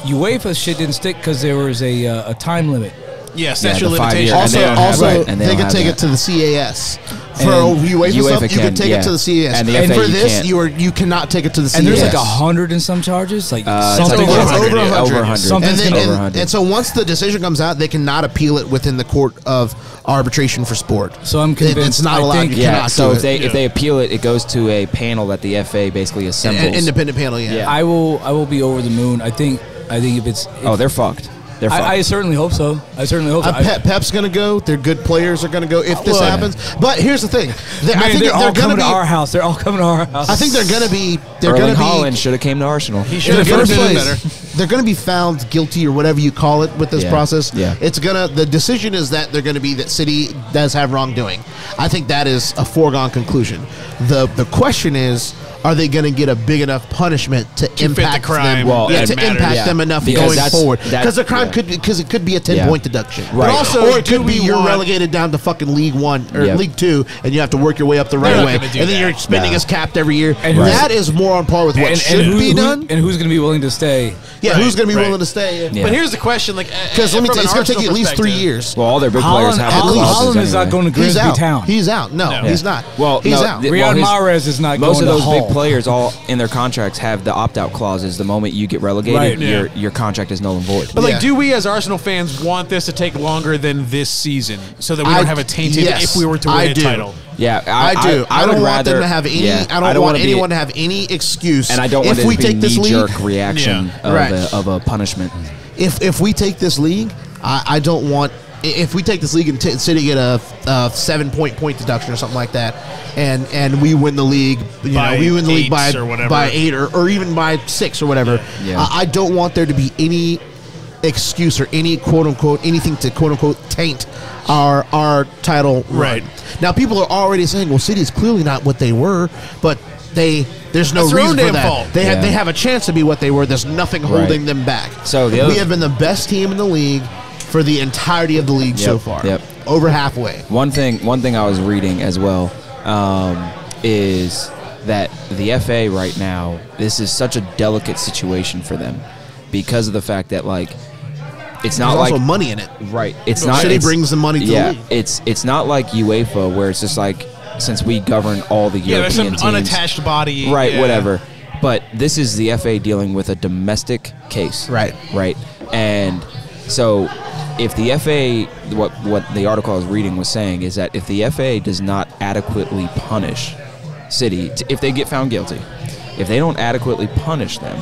UEFA shit didn't stick because there was a time limit. Yeah, statute the of 5 years. limitations. And they don't have Also, that, and they they don't could have take that. it to the CAS. For And UEFA UEFA stuff, you can, can take yeah. it to the CAS. And the and FA for you this, can't. you cannot take it to the CAS. And there's like 100 and some charges, like It's something like like over 100. Over 100. Something's And, gonna- over 100. and so once the decision comes out, they cannot appeal it within the court of arbitration for sport. So I'm convinced. It's not I allowed. think- You Yeah. cannot So do if it. they appeal it, it goes to a panel that the FA basically assembles. An independent panel. Yeah. I will be over the moon. I think if it's. Oh, they're fucked. They're fucked. I certainly hope so. I certainly hope so. Pep's going to go. Their good players are going to go if this Well, happens. But here's the thing. I Man, think they're all going coming to to be. our house. They're all coming to our house. I think they're going to be. They're Erling going to be. Haaland should have came to Arsenal. He In should the have first been place, better. they're going to be found guilty or whatever you call it with this Yeah. process. Yeah. It's gonna. The decision is that they're going to be that City does have wrongdoing. I think that is a foregone conclusion. The question is, are they going to get a big enough punishment to fit the impact crime them? Well, that to matters. impact Yeah. them enough Because going that's- forward. that- Because the crime yeah. could it could be a 10-point deduction. Right. But also, or it do could be we you're want- relegated down to fucking League One or Yep. League Two, and you have to work your way up the They're right not way, gonna do and then that. your spending No. is capped every year. And That is more on par with what should be done. And who's going to be willing to stay? Yeah, Right, who's going to be right. willing to stay? Yeah. But here's the question, like, Because let me from tell you, an it's going to take you at Arsenal least 3 perspective- years. Well, all their big players have at the least. clauses Holland is not anyway. going to He's Grimsby out. Town. He's out. No, Yeah. he's not. Well, he's no, out. the- Riyad his- Mahrez is not Most going of to those Hull. big players, all in their contracts, have the opt-out clauses. The moment you get relegated, Right. Yeah. your contract is null and void. But like, Yeah. do we as Arsenal fans want this to take longer than this season, so that we I- don't have a tainted yes, if we were to win I a do. title? Yeah, I do. I don't would want them rather- to have any. yeah, I don't want wanna be- anyone to have any excuse. And I don't want if it we to be take this league. knee-jerk reaction Yeah. of, Right. of a punishment. If we take this league, I don't want. If we take this league and City get a 7-point deduction or something like that, and we win the league, By we win the league by 8 or whatever. by 8 or even by 6 or whatever. Yeah. I don't want there to be any excuse or any quote unquote anything to quote unquote taint our title run. Right. Now people are already saying, well, City is clearly not what they were, but there's no That's their own reason for damn that. fault. They Yeah. have a chance to be what they were. There's nothing holding them back. So the other- we have been the best team in the league for the entirety of the league so Yep, far. yep. Over halfway. One thing I was reading as well is that the FA right now, this is such a delicate situation for them because of the fact that it's not There's like also money in it. right. It's not. City it's- brings the money to the yeah, league. it's not like UEFA where it's just like since we govern all the Yeah, there's European some teams, unattached body. right? yeah. Whatever. But this is the FA dealing with a domestic case, Right. Right, and so if the FA, what the article I was reading was saying is that if the FA does not adequately punish City, if they get found guilty, if they don't adequately punish them,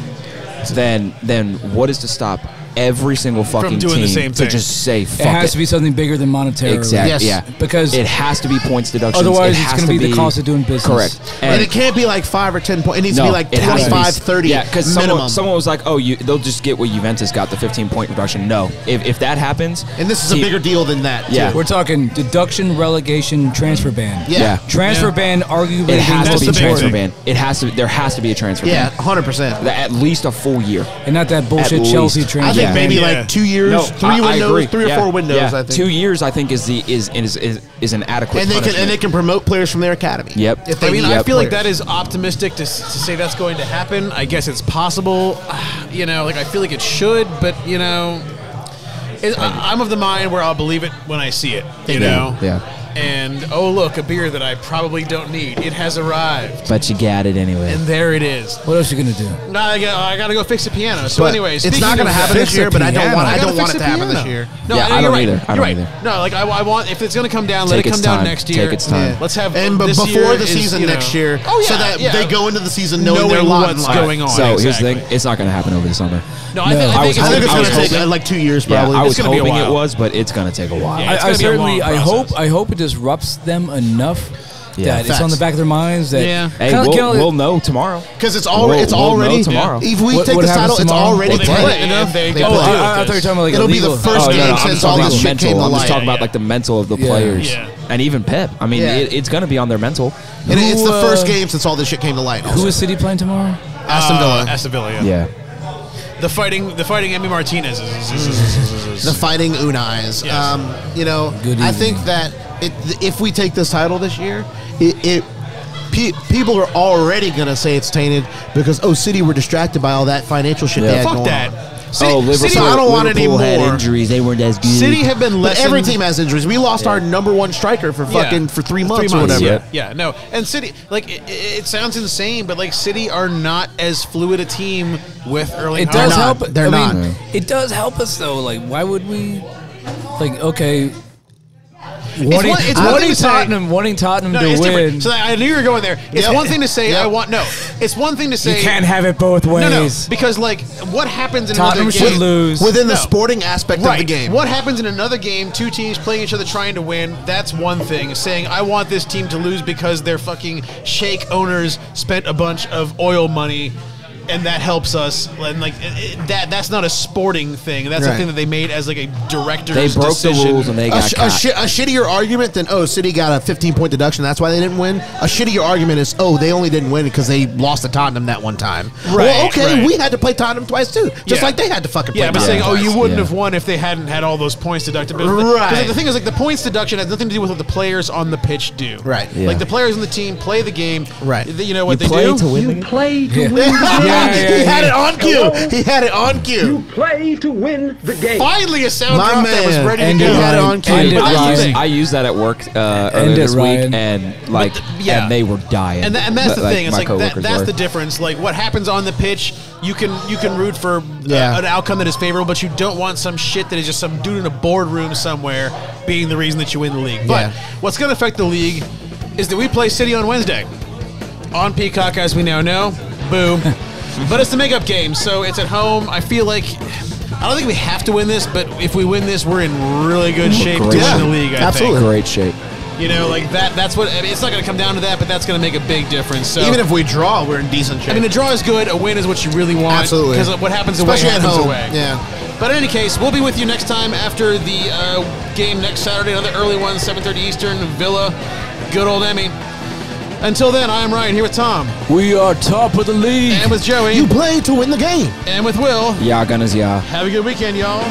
then what is to stop every single fucking doing team the same to thing. just say It fuck has to be something bigger than monetary. Exactly. Yes. Yeah. Because it has to be points deductions. otherwise It it's has going to be the cost of doing business. Correct. And it can't be like 5 or 10 points. It needs to be like it has to be- 25, 30 Yeah, because minimum. someone was like, "Oh, they'll just get what Juventus got, the 15-point reduction." No, if that happens, and this is a team- bigger deal than that. too. Yeah. We're talking deduction, relegation, transfer ban. Yeah. Transfer Yeah. ban arguably It has being to be the big transfer thing. ban. There has to be a transfer Yeah, ban. 100%. At least a full year. and not that bullshit At Chelsea least. I transfer think maybe like 2 years, three windows, 3 or 4 windows. I think 2 years. I think is an adequate. And they can promote players from their academy. Yep. I feel like that is optimistic to say that's going to happen. I guess it's possible. I feel like it should, but I'm of the mind where I'll believe it when I see it. You know. Yeah. And look, a beer that I probably don't need. It has arrived. But you got it anyway. And there it is. What else are you gonna do? No, I gotta go fix the piano. So, anyways, it's not gonna happen this year. But I don't want it to happen this year. No, I don't either. You're right. No, like I want if it's gonna come down, let it come down next year. Take its time. Let's have before the season next year, so that they go into the season knowing what's going on. So here's the thing: it's not gonna happen over the summer. No, I think it's gonna take like 2 years probably. I was hoping it was, but it's gonna take a while. I hope it disrupts them enough that it's on the back of their minds that hey, we'll know tomorrow because it's already tomorrow. If we take this title, it's already played. I thought you were talking about like it'll be the first game since all this shit came to light. I'm just talking about like the mental of the players and even Pep. I mean, it's going to be on their mental. And it's the first game since all this shit came to light. Who is City playing tomorrow? Aston Villa. Yeah. The fighting Emmy Martinez. The fighting Unais. I think that if we take this title this year, people are already going to say it's tainted because City were distracted by all that financial shit they had going on. Liverpool, I don't want any more injuries. They weren't as good. City have been less. Every team has injuries. We lost our number 1 striker for 3 months or whatever. No. And City, like it sounds insane, but like City are not as fluid a team with Erling. It does help. They're not. It does help us though. Like, why would we? Like, okay. Wanting Tottenham to win. Different. So I knew you were going there. It's one thing to say It's one thing to say you can't have it both ways. No, because like what happens in Tottenham another game should lose within the sporting aspect of the game. What happens in another game? 2 teams playing each other trying to win. That's one thing. Saying I want this team to lose because their fucking sheikh owners spent a bunch of oil money. And that helps us, and like that's not a sporting thing. That's a thing that they made as like a director's decision. They broke decision. the rules and they got caught. A shittier argument than City got a 15-point deduction. That's why they didn't win. A shittier argument is they only didn't win because they lost to Tottenham that one time. We had to play Tottenham twice too, just like they had to fucking play. But saying you wouldn't have won if they hadn't had all those points deducted. Because the thing is like the points deduction has nothing to do with what the players on the pitch do. Right. Like the players on the team play the game. Right. You know what they do? You play to win the game. He had it on cue. He had it on cue. You play to win the game. Finally, a sound drop that was ready to go. He had it on cue. I used that at work earlier this week, and and they were dying. And that's the thing. It's like that's the difference. Like what happens on the pitch, you can root for an outcome that is favorable, but you don't want some shit that is just some dude in a boardroom somewhere being the reason that you win the league. But what's going to affect the league is that we play City on Wednesday on Peacock, as we now know. Boom. But it's the makeup game, so it's at home. I feel like I don't think we have to win this, but if we win this, we're in really good shape to win the league. I think. Great shape. You know, like that's what. I mean, it's not going to come down to that, but that's going to make a big difference. So even if we draw, we're in decent shape. I mean, a draw is good. A win is what you really want. Absolutely. Because what happens away happens away. Yeah. But in any case, we'll be with you next time after the game next Saturday. Another early one, 7:30 Eastern. Villa, good old Emmy. Until then, I am Ryan here with Tom. We are top of the league. And with Joey. You play to win the game. And with Will. Yeah, Gunners, yeah. Have a good weekend, y'all.